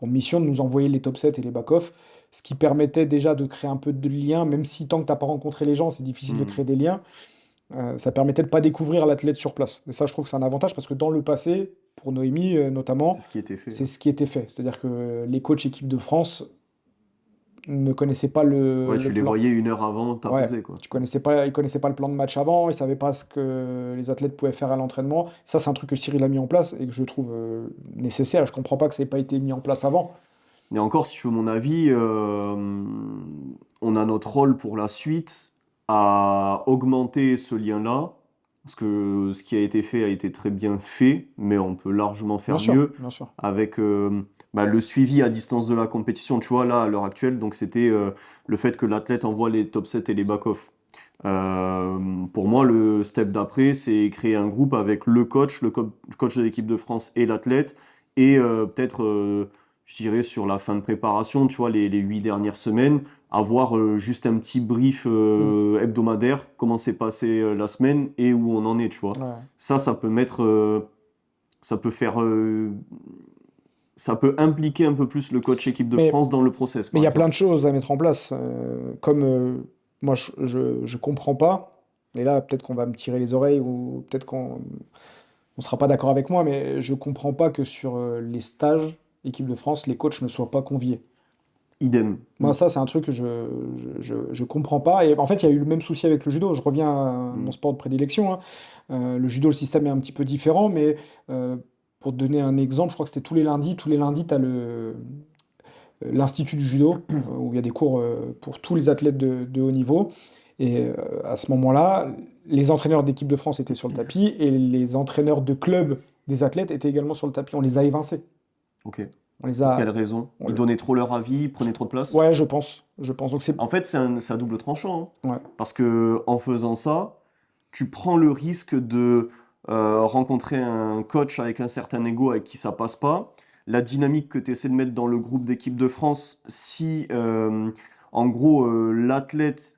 mission de nous envoyer les top 7 et les back-off, ce qui permettait déjà de créer un peu de lien, même si tant que tu n'as pas rencontré les gens, c'est difficile de Mm. créer des liens. Ça permettait de pas découvrir l'athlète sur place. Et ça, je trouve que c'est un avantage parce que dans le passé, pour Noémie C'est notamment, ce qui était fait, c'est hein. ce qui était fait. C'est-à-dire que les coachs équipe de France ne connaissaient pas Ouais, le tu les plan. voyais une heure avant Ouais, t'imposer, quoi. ils connaissaient pas le plan de match avant, ils savaient pas ce que les athlètes pouvaient faire à l'entraînement. Ça, c'est un truc que Cyril a mis en place et que je trouve nécessaire. Je comprends pas que ça n'ait pas été mis en place avant. Et encore, si tu veux mon avis, on a notre rôle pour la suite à augmenter ce lien-là, parce que ce qui a été fait a été très bien fait, mais on peut largement Bien faire sûr, mieux bien sûr. avec le suivi à distance de la compétition. Tu vois, là, à l'heure actuelle, donc c'était le fait que l'athlète envoie les top 7 et les back-off. Pour moi, le step d'après, c'est créer un groupe avec le coach, coach de l'équipe de France et l'athlète, et peut-être, je dirais, sur la fin de préparation, tu vois, les 8 dernières semaines, avoir juste un petit brief Mm. hebdomadaire, comment s'est passée la semaine et où on en est, tu vois. Ouais. Ça peut mettre, ça peut faire, ça peut impliquer un peu plus le coach équipe de Mais France dans le process, mais il par y a plein de exemple. choses à mettre en place. Comme moi, je comprends pas. Et là, peut-être qu'on va me tirer les oreilles ou peut-être qu'on on sera pas d'accord avec moi, mais je comprends pas que sur les stages équipe de France, les coachs ne soient pas conviés. Idem. Moi, ça, c'est un truc que je comprends pas. Et en fait, il y a eu le même souci avec le judo. Je reviens à mon Mm. sport de prédilection, hein. Le judo, le système est un petit peu différent, mais pour te donner un exemple, je crois que c'était tous les lundis. Tous les lundis, tu as l'Institut du judo, où il y a des cours pour tous les athlètes de haut niveau. Et à ce moment-là, les entraîneurs d'équipe de France étaient sur le tapis et les entraîneurs de club des athlètes étaient également sur le tapis. On les a évincés. Ok. On les Pour quelle a. raison? on Ils le- donnaient trop leur avis, ils prenaient trop de place? Ouais, je pense. Je pense. Donc c'est. En fait, c'est à double tranchant, hein. Ouais. Parce que en faisant ça, tu prends le risque de rencontrer un coach avec un certain ego avec qui ça passe pas. La dynamique que tu essaies de mettre dans le groupe d'équipe de France, si en gros l'athlète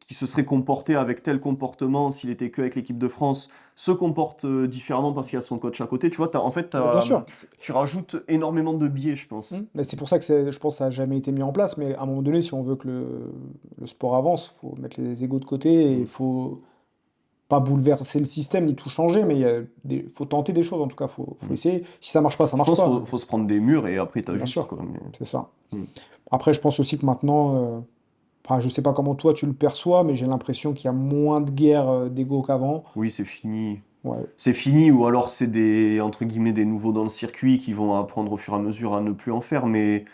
qui se serait comporté avec tel comportement s'il était que avec l'équipe de France se comporte différemment parce qu'il y a son coach à côté, tu vois, en fait, Bien sûr. tu rajoutes énormément de biais, je pense. Mais c'est pour ça que je pense que ça n'a jamais été mis en place. Mais à un moment donné, si on veut que le sport avance, il faut mettre les égos de côté et il faut pas bouleverser le système ni tout changer, mais faut tenter des choses en tout cas, faut essayer. Si ça marche pas, ça Je marche pense pas. qu'il faut se prendre des murs et après Bien t'ajustes, sûr, quoi. c'est ça. Mm. Après, je pense aussi que maintenant, enfin, je sais pas comment toi tu le perçois, mais j'ai l'impression qu'il y a moins de guerre d'ego qu'avant. Oui, c'est fini. Ouais, C'est fini, ou alors c'est des, entre guillemets, des nouveaux dans le circuit qui vont apprendre au fur et à mesure à ne plus en faire. Mais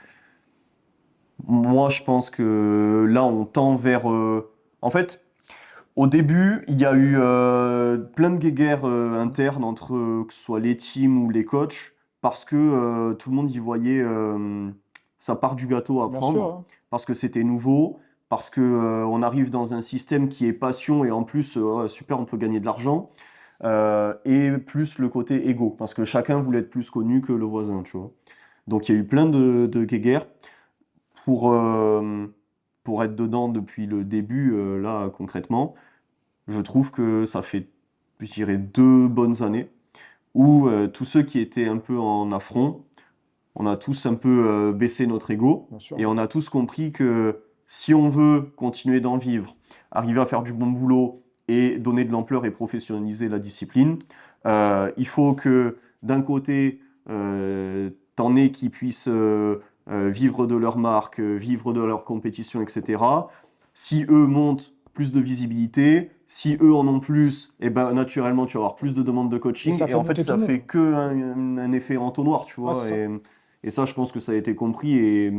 moi, je pense que là, on tend vers. En fait, au début, il y a eu plein de guéguerres internes entre que ce soit les teams ou les coachs, parce que tout le monde y voyait sa part du gâteau à bien sûr, prendre, hein. parce que c'était nouveau, parce que on arrive dans un système qui est passion et en plus, super, on peut gagner de l'argent, et plus le côté égo, parce que chacun voulait être plus connu que le voisin, tu vois. Donc il y a eu plein de guéguerres pour, euh, pour être dedans depuis le début, là, concrètement. Je trouve que ça fait, je dirais, 2 bonnes années où tous ceux qui étaient un peu en affront, on a tous un peu baissé notre ego Bien sûr. et on a tous compris que si on veut continuer d'en vivre, arriver à faire du bon boulot et donner de l'ampleur et professionnaliser la discipline, il faut que d'un côté, t'en aies qui puissent vivre de leur marque, vivre de leur compétition, etc. Si eux montent, plus de visibilité. Si eux en ont plus, et ben naturellement tu vas avoir plus de demandes de Et coaching. ça Et fait en fait, monter tout ça le monde. fait que un effet entonnoir, tu Ouais, vois. c'est ça. Et ça, je pense que ça a été compris.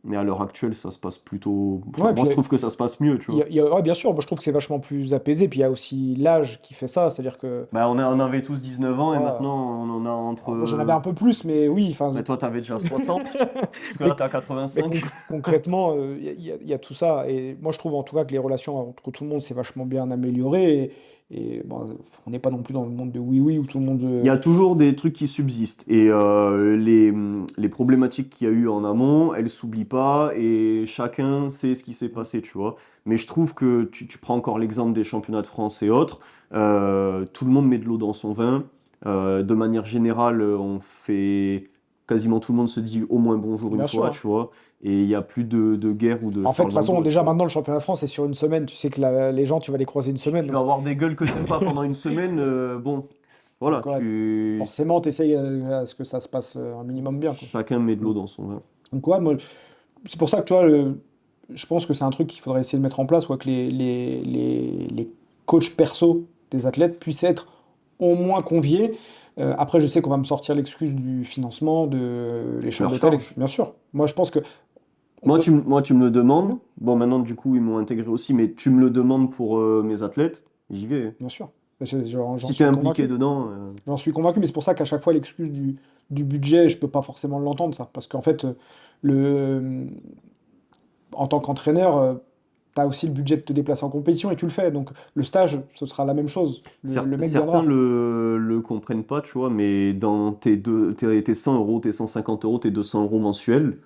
Mais à l'heure actuelle, ça se passe plutôt. Enfin, Ouais, moi, puis je trouve que ça se passe mieux, tu vois. ouais, bien sûr, moi je trouve que c'est vachement plus apaisé, puis il y a aussi l'âge qui fait ça, c'est-à-dire que Bah, on avait tous 19 ans et voilà. maintenant on en a Alors, moi j'en avais entre. un peu plus, mais oui, enfin, Bah, toi, t'avais déjà 60, parce que mais, là, t'as mais 85. concrètement, il y a tout ça, et moi je trouve en tout cas que les relations entre tout le monde s'est vachement bien amélioré, et bon, on n'est pas non plus dans le monde de oui-oui où tout le monde. Il y a toujours des trucs qui subsistent et les problématiques qu'il y a eu en amont, elles s'oublient pas et chacun sait ce qui s'est passé, tu vois. Mais je trouve que tu prends encore l'exemple des championnats de France et autres, tout le monde met de l'eau dans son vin. De manière générale, on fait quasiment tout le monde se dit au moins bonjour une Bien sûr, fois, hein. tu vois. Et il n'y a plus de guerre ou de En je fait, de parle toute dans le façon, dos, tu déjà vois. maintenant le championnat de France est sur une semaine, tu sais que les gens, tu vas les croiser une semaine, Tu vas avoir des gueules que tu n'aimes pas pendant une semaine, bon, voilà, donc ouais, forcément, tu essayes à ce que ça se passe un minimum bien, quoi. chacun met de Mm. l'eau dans son vin. Donc ouais, moi, c'est pour ça que tu vois, je pense que c'est un truc qu'il faudrait essayer de mettre en place, quoi, que les coachs perso des athlètes puissent être au moins conviés. Après, je sais qu'on va me sortir l'excuse du financement, de les chambres Leur d'hôtel, charge. bien sûr. Moi, je pense que on Moi, peut. moi, tu me le demandes. Bon, maintenant, du coup, ils m'ont intégré aussi, mais tu me le demandes pour mes athlètes, j'y vais. Bien sûr. J'en Si t'es suis impliqué convaincu. dedans, J'en suis convaincu, mais c'est pour ça qu'à chaque fois, l'excuse du budget, je peux pas forcément l'entendre, ça. Parce qu'en fait, le, en tant qu'entraîneur, tu as aussi le budget de te déplacer en compétition et tu le fais. Donc le stage, ce sera la même chose. Le mec certains viendra. le comprennent pas, tu vois, mais dans tes 100 euros, tes 150 euros, tes 200 euros mensuels,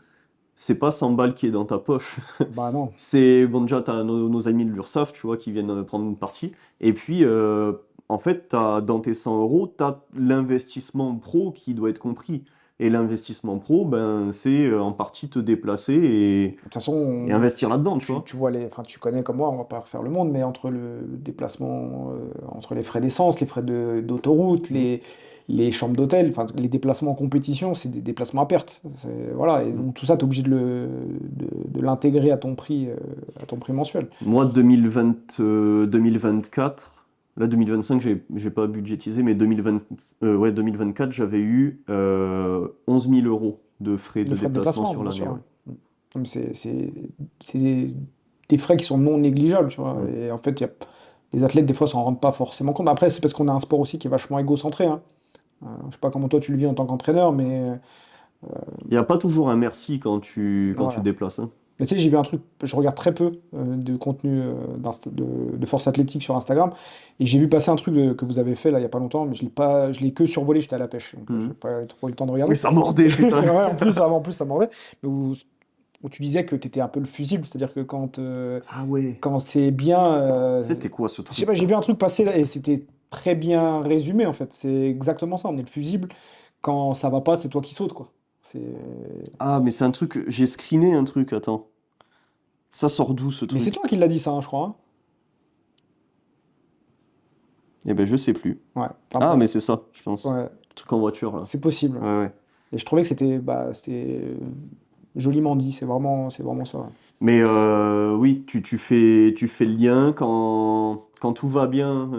c'est pas 100 balles qui est dans ta poche. Bah non. C'est, bon, déjà, t'as nos amis de l'URSSAF, tu vois, qui viennent prendre une partie. Et puis, en fait, dans tes 100 euros, t'as l'investissement pro qui doit être compris. Et l'investissement pro, ben, c'est en partie te déplacer De toute façon, et investir là-dedans, tu vois. tu vois enfin, tu connais comme moi, on va pas refaire le monde, mais entre le déplacement, entre les frais d'essence, les frais d'autoroute, Mm. les chambres d'hôtel, enfin, les déplacements en compétition, c'est des déplacements à perte. Voilà, et Mm. donc tout ça, tu es obligé de l'intégrer à ton prix mensuel. Moi, 2024, là 2025, j'ai pas budgétisé, mais 2020, ouais, 2024, j'avais eu 11 000 euros de frais De de frais de déplacement déplacement, sur bien l'année. sûr, Ouais. ouais. Mais c'est des frais qui sont non négligeables, tu vois. Mm. Et en fait, les athlètes, des fois, s'en rendent pas forcément compte. Après, c'est parce qu'on a un sport aussi qui est vachement égocentré, hein. Je sais pas comment toi tu le vis en tant qu'entraîneur, mais Il n'y a pas toujours un merci quand tu te voilà. déplaces, hein. Mais tu sais, j'ai vu un truc, je regarde très peu de contenu de force athlétique sur Instagram, et j'ai vu passer un truc que vous avez fait là il y a pas longtemps, mais je l'ai que survolé, j'étais à la pêche, donc j'ai Mhm. pas trop eu le temps de Oui, regarder. ça mordait, putain. Ouais, en plus ça mordait, mais où tu disais que tu étais un peu le fusible, c'est-à-dire que Ah ouais. quand c'est bien, C'était quoi ce je sais pas, j'ai truc-là? vu un truc passer là, et c'était très bien résumé en fait, c'est exactement ça, on est le fusible, quand ça va pas, c'est toi qui sautes quoi. C'est... Ah, mais c'est un truc, j'ai screené un truc, attends. Ça sort d'où ce Mais c'est truc? toi qui l'as dit ça, hein, je crois, hein. Eh ben, je sais plus. Ouais, enfin Ah, bref, mais c'est ça, je pense. ouais, Le truc en voiture, là. c'est possible. Ouais, ouais. Et je trouvais que c'était joliment dit, c'est vraiment ça. Ouais. Mais oui, tu fais le lien quand tout va bien,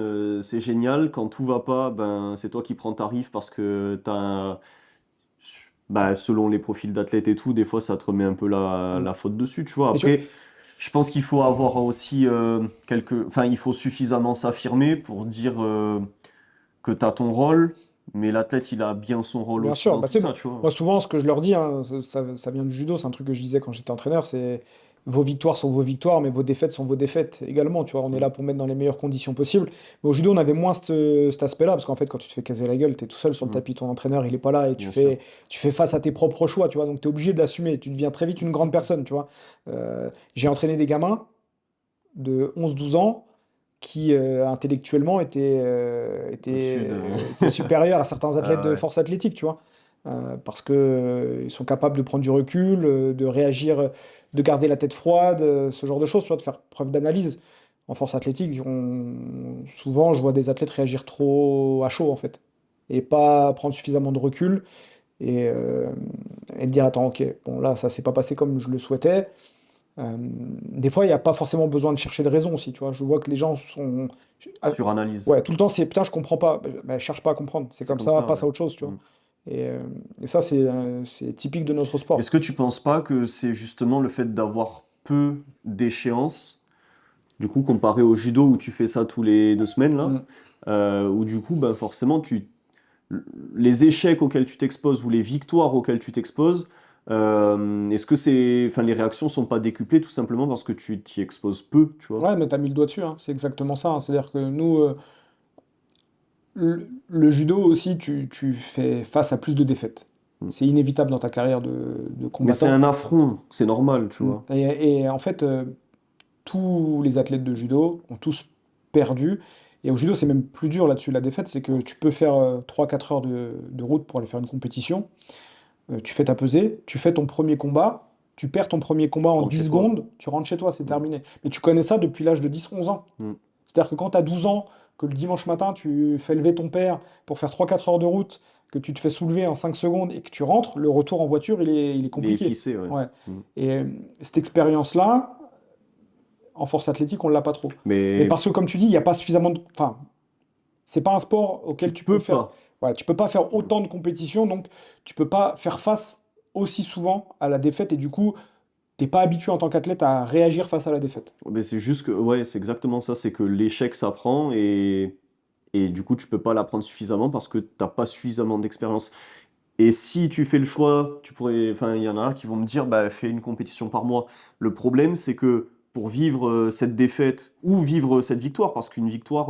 c'est génial. Quand tout va pas, ben, c'est toi qui prends ta rif parce que bah, selon les profils d'athlètes et tout, des fois ça te remet un peu Mm. la faute dessus, tu vois. Et tu vois, Après, je pense qu'il faut avoir aussi enfin, il faut suffisamment s'affirmer pour dire que tu as ton rôle, mais l'athlète, il a bien son rôle bien aussi sûr, dans bah, tout tu sais, ça, tu vois. moi souvent ce que je leur dis, hein, ça vient du judo, c'est un truc que je disais quand j'étais entraîneur, c'est vos victoires sont vos victoires, mais vos défaites sont vos défaites également, tu vois, on est Mm. là pour mettre dans les meilleures conditions possibles. Mais au judo, on avait moins cet aspect-là, parce qu'en fait, quand tu te fais caser la gueule, tu es tout seul sur le Mm. tapis, ton entraîneur, il est pas là, et Bien sûr. tu fais face à tes propres choix, tu vois, donc tu es obligé de l'assumer, tu deviens très vite une grande personne, tu vois. J'ai entraîné des gamins de 11 12 ans qui intellectuellement Au-dessus de. étaient supérieurs à certains athlètes Ah de ouais. force athlétique, tu vois. Parce que, ils sont capables de prendre du recul, de réagir, de garder la tête froide, ce genre de choses, tu vois, de faire preuve d'analyse. En force athlétique, souvent, je vois des athlètes réagir trop à chaud, en fait, et pas prendre suffisamment de recul et, euh, et dire, attends, ok, bon, là, ça s'est pas passé comme je le souhaitais. Des fois, il n'y a pas forcément besoin de chercher de raison aussi, tu vois. Je vois que les gens sont... Ah, Suranalyse. ouais, tout le temps, c'est putain, je comprends pas. Cherche pas à comprendre. C'est C'est comme comme ça, ça, passe ouais. à autre chose, tu vois. Mm. Et, euh, et ça, c'est typique de notre Est-ce sport. que tu penses pas que c'est justement le fait d'avoir peu d'échéances, du coup, comparé au judo où tu fais ça tous les 2 semaines, là, Mm. où du coup, bah, forcément, les échecs auxquels tu t'exposes ou les victoires auxquelles tu t'exposes, est-ce que enfin, les réactions sont pas décuplées tout simplement parce que tu t'y exposes peu, tu vois? Ouais, mais t'as mis le doigt dessus, hein. C'est exactement ça, hein. C'est-à-dire que nous, le judo aussi, tu fais face à plus de défaites. Mm. C'est inévitable dans ta carrière de Mais c'est combattant. un affront, c'est normal, tu Mm. vois. Et en fait, tous les athlètes de judo ont tous perdu. Et au judo, c'est même plus dur là-dessus. La défaite, c'est que tu peux faire 3 4 heures de route pour aller faire une compétition. Tu fais ta pesée, tu fais ton premier combat, tu perds ton premier combat Tu en rentres 10 chez toi. secondes, tu rentres chez toi, c'est Mm. terminé. Mais tu connais ça depuis l'âge de 10 11 ans. Mm. C'est-à-dire que quand tu as 12 ans, que le dimanche matin, tu fais lever ton père pour faire 3 4 heures de route, que tu te fais soulever en 5 secondes et que tu rentres, le retour en voiture, il est Il est compliqué. épicé, ouais. Ouais. Mm. Et cette expérience-là, en force athlétique, on l'a pas trop. Mais Mais parce que, comme tu dis, il n'y a pas suffisamment de... Enfin, c'est pas un sport tu auquel tu peux peux faire... pas. Ouais, tu peux pas faire autant de compétitions, donc tu peux pas faire face aussi souvent à la défaite, et du coup, t'es pas habitué en tant qu'athlète à réagir face à la défaite. Mais c'est juste que, ouais, c'est exactement ça, c'est que l'échec s'apprend et du coup, tu peux pas l'apprendre suffisamment parce que t'as pas suffisamment d'expérience. Et si tu fais le choix, tu pourrais, enfin, il y en a qui vont me dire, bah, fais une compétition par mois. Le problème, c'est que pour vivre cette défaite ou vivre cette victoire, parce qu'une victoire,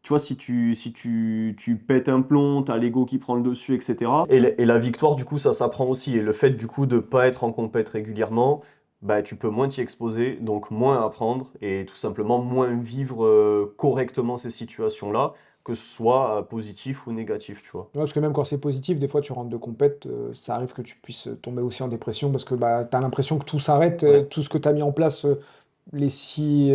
tu vois, si tu pètes un plomb, t'as l'ego qui prend le dessus, etc. Et la victoire, du coup, ça s'apprend aussi. Et le fait, du coup, de pas être en compète régulièrement, bah, tu peux moins t'y exposer, donc moins apprendre et tout simplement moins vivre correctement ces situations-là, que ce soit positif ou négatif, tu vois. Ouais, parce que même quand c'est positif, des fois tu rentres de compète, ça arrive que tu puisses tomber aussi en dépression parce que bah, tu as l'impression que tout s'arrête, Ouais. tout ce que tu as mis en place les 6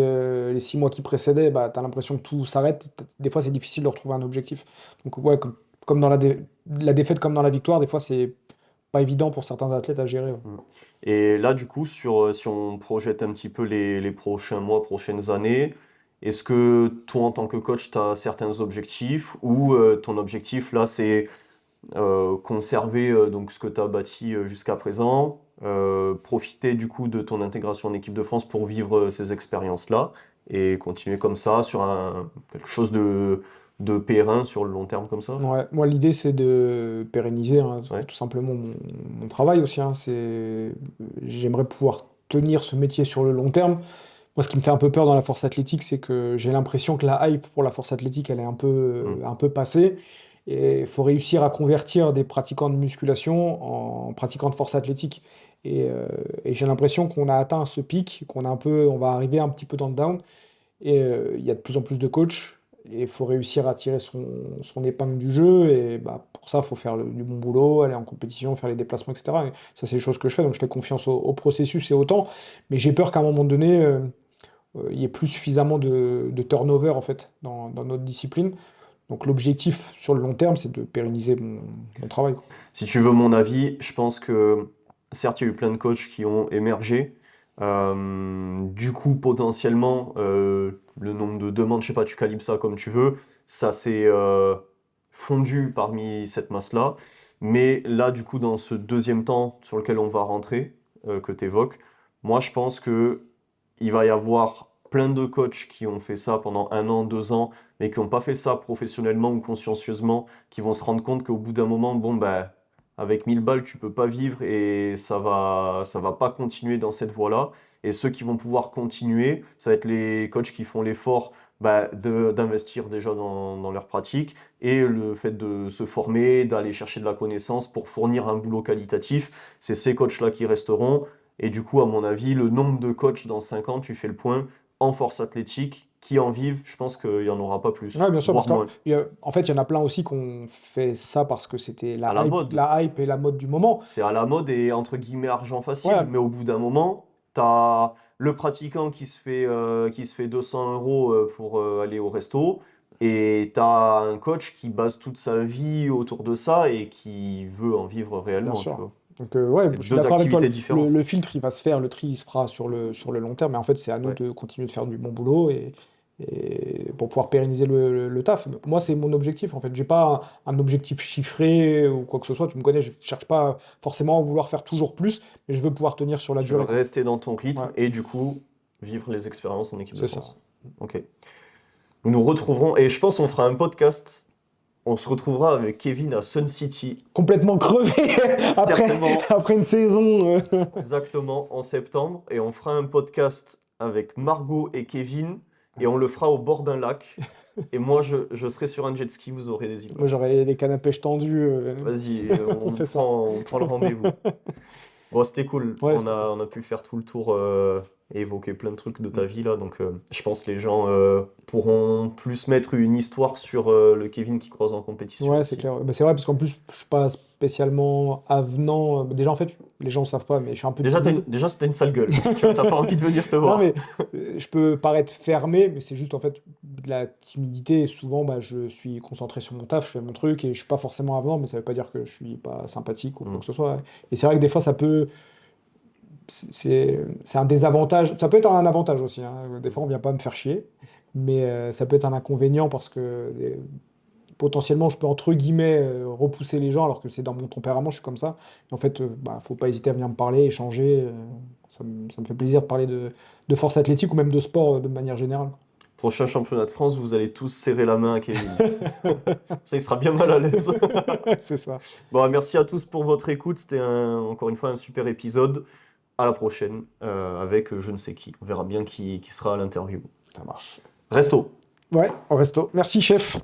mois qui précédaient, bah, tu as l'impression que tout s'arrête. Des fois c'est difficile de retrouver un objectif. Donc ouais, comme dans la défaite comme dans la victoire, des fois c'est pas évident pour certains athlètes à gérer. Ouais. Mm. Et là, du coup, si on projette un petit peu les prochains mois, prochaines années, est-ce que toi, en tant que coach, tu as certains objectifs ou ton objectif, là, c'est conserver donc, ce que tu as bâti jusqu'à présent, profiter du coup de ton intégration en équipe de France pour vivre ces expériences-là et continuer comme ça sur quelque chose de périn sur le long terme comme ça? Ouais, moi l'idée c'est de pérenniser, hein, Ouais. tout simplement mon travail aussi, hein. J'aimerais pouvoir tenir ce métier sur le long terme. Moi, ce qui me fait un peu peur dans la force athlétique, c'est que j'ai l'impression que la hype pour la force athlétique, elle est un peu passée. Et il faut réussir à convertir des pratiquants de musculation en pratiquants de force athlétique. Et j'ai l'impression qu'on a atteint ce pic, on va arriver un petit peu dans le down. Et il y a de plus en plus de coachs. Et il faut réussir à tirer son épingle du jeu. Et bah, pour ça, il faut faire du bon boulot, aller en compétition, faire les déplacements, etc. Et ça, c'est les choses que je fais. Donc, je fais confiance au processus et au temps. Mais j'ai peur qu'à un moment donné, il n'y ait plus suffisamment de turnover en fait, dans notre discipline. Donc, l'objectif sur le long terme, c'est de pérenniser mon travail, quoi. Si tu veux mon avis, je pense que certes, il y a eu plein de coachs qui ont émergé. Du coup, potentiellement, le nombre de demandes, je sais pas, tu calibres ça comme tu veux, ça s'est fondu parmi cette masse-là. Mais là, du coup, dans ce deuxième temps sur lequel on va rentrer, que tu évoques, moi, je pense que il va y avoir plein de coachs qui ont fait ça pendant 1 an, 2 ans, mais qui n'ont pas fait ça professionnellement ou consciencieusement, qui vont se rendre compte qu'au bout d'un moment, bon, ben, avec 1000 balles, tu peux pas vivre et ça va pas continuer dans cette voie-là. Et ceux qui vont pouvoir continuer, ça va être les coachs qui font l'effort bah, d'investir déjà dans leur pratique et le fait de se former, d'aller chercher de la connaissance pour fournir un boulot qualitatif. C'est ces coachs-là qui resteront. Et du coup, à mon avis, le nombre de coachs dans 5 ans, tu fais le point, en force athlétique, qui en vivent, je pense qu'il n'y en aura pas plus, Ouais, bien sûr, parce voire qu'en moins. en fait, il y en a plein aussi qui ont fait ça parce que c'était À la mode. la hype et la mode du moment. C'est à la mode et entre guillemets argent facile, Ouais, mais au bout d'un moment, t'as le pratiquant qui se fait 200 euros pour aller au resto, et t'as un coach qui base toute sa vie autour de ça et qui veut en vivre bien réellement, tu sûr. vois. Donc, ouais, C'est je suis deux d'accord avec toi. activités différentes. Le filtre, il va se faire, le tri, il se fera sur le long terme. Mais en fait, c'est à nous Ouais. de continuer de faire du bon boulot et pour pouvoir pérenniser le taf. Moi, c'est mon objectif. En fait, j'ai pas un objectif chiffré ou quoi que ce soit. Tu me connais, je cherche pas forcément à vouloir faire toujours plus, mais je veux pouvoir tenir sur la Tu veux durée, quoi. rester dans ton Ouais, rythme et du coup vivre les expériences en équipe de c'est ça. France. Ok. Nous nous retrouverons et je pense qu'on fera un podcast. On se retrouvera avec Kevin à Sun City, Complètement crevé certainement. après une saison. Exactement, en septembre. Et on fera un podcast avec Margot et Kevin. Et on le fera au bord d'un lac. Et moi, je serai sur un jet ski, vous aurez des Moi, images. j'aurais les cannes à pêche tendues. Vas-y, On fait ça. on prend le rendez-vous. Bon, c'était cool. Ouais, c'était cool. On a pu faire tout le tour et évoquer plein de trucs de ta vie là. Donc, je pense que les gens pourront plus mettre une histoire sur le Kevin qui croise en compétition Ouais, c'est aussi. clair. Bah, c'est vrai, parce qu'en plus, je suis pas spécialement avenant. Déjà, en fait, les gens ne savent pas, mais je suis un peu timide. Déjà, c'était une sale gueule. Tu vois, t'as pas envie de venir te Non, voir. mais je peux paraître fermé, mais c'est juste en fait de la timidité. Et souvent, bah, je suis concentré sur mon taf, je fais mon truc et je suis pas forcément avenant, mais ça veut pas dire que je suis pas sympathique ou quoi Mm. que ce soit. Et c'est vrai que des fois, ça peut. C'est un désavantage. Ça peut être un avantage aussi, hein. Des fois, on vient pas me faire chier, mais ça peut être un inconvénient parce que potentiellement, je peux entre guillemets repousser les gens alors que c'est dans mon tempérament, je suis comme ça. Et en fait, bah, faut pas hésiter à venir me parler, échanger. Ça me fait plaisir de parler de force athlétique ou même de sport de manière générale. Prochain championnat de France, vous allez tous serrer la main à Kevin. Ça, il sera bien mal à l'aise. C'est ça. Bon, merci à tous pour votre écoute. C'était encore une fois un super épisode. À la prochaine avec je ne sais qui. On verra bien qui sera à l'interview. Ça marche. Resto. Ouais, au resto. Merci, chef.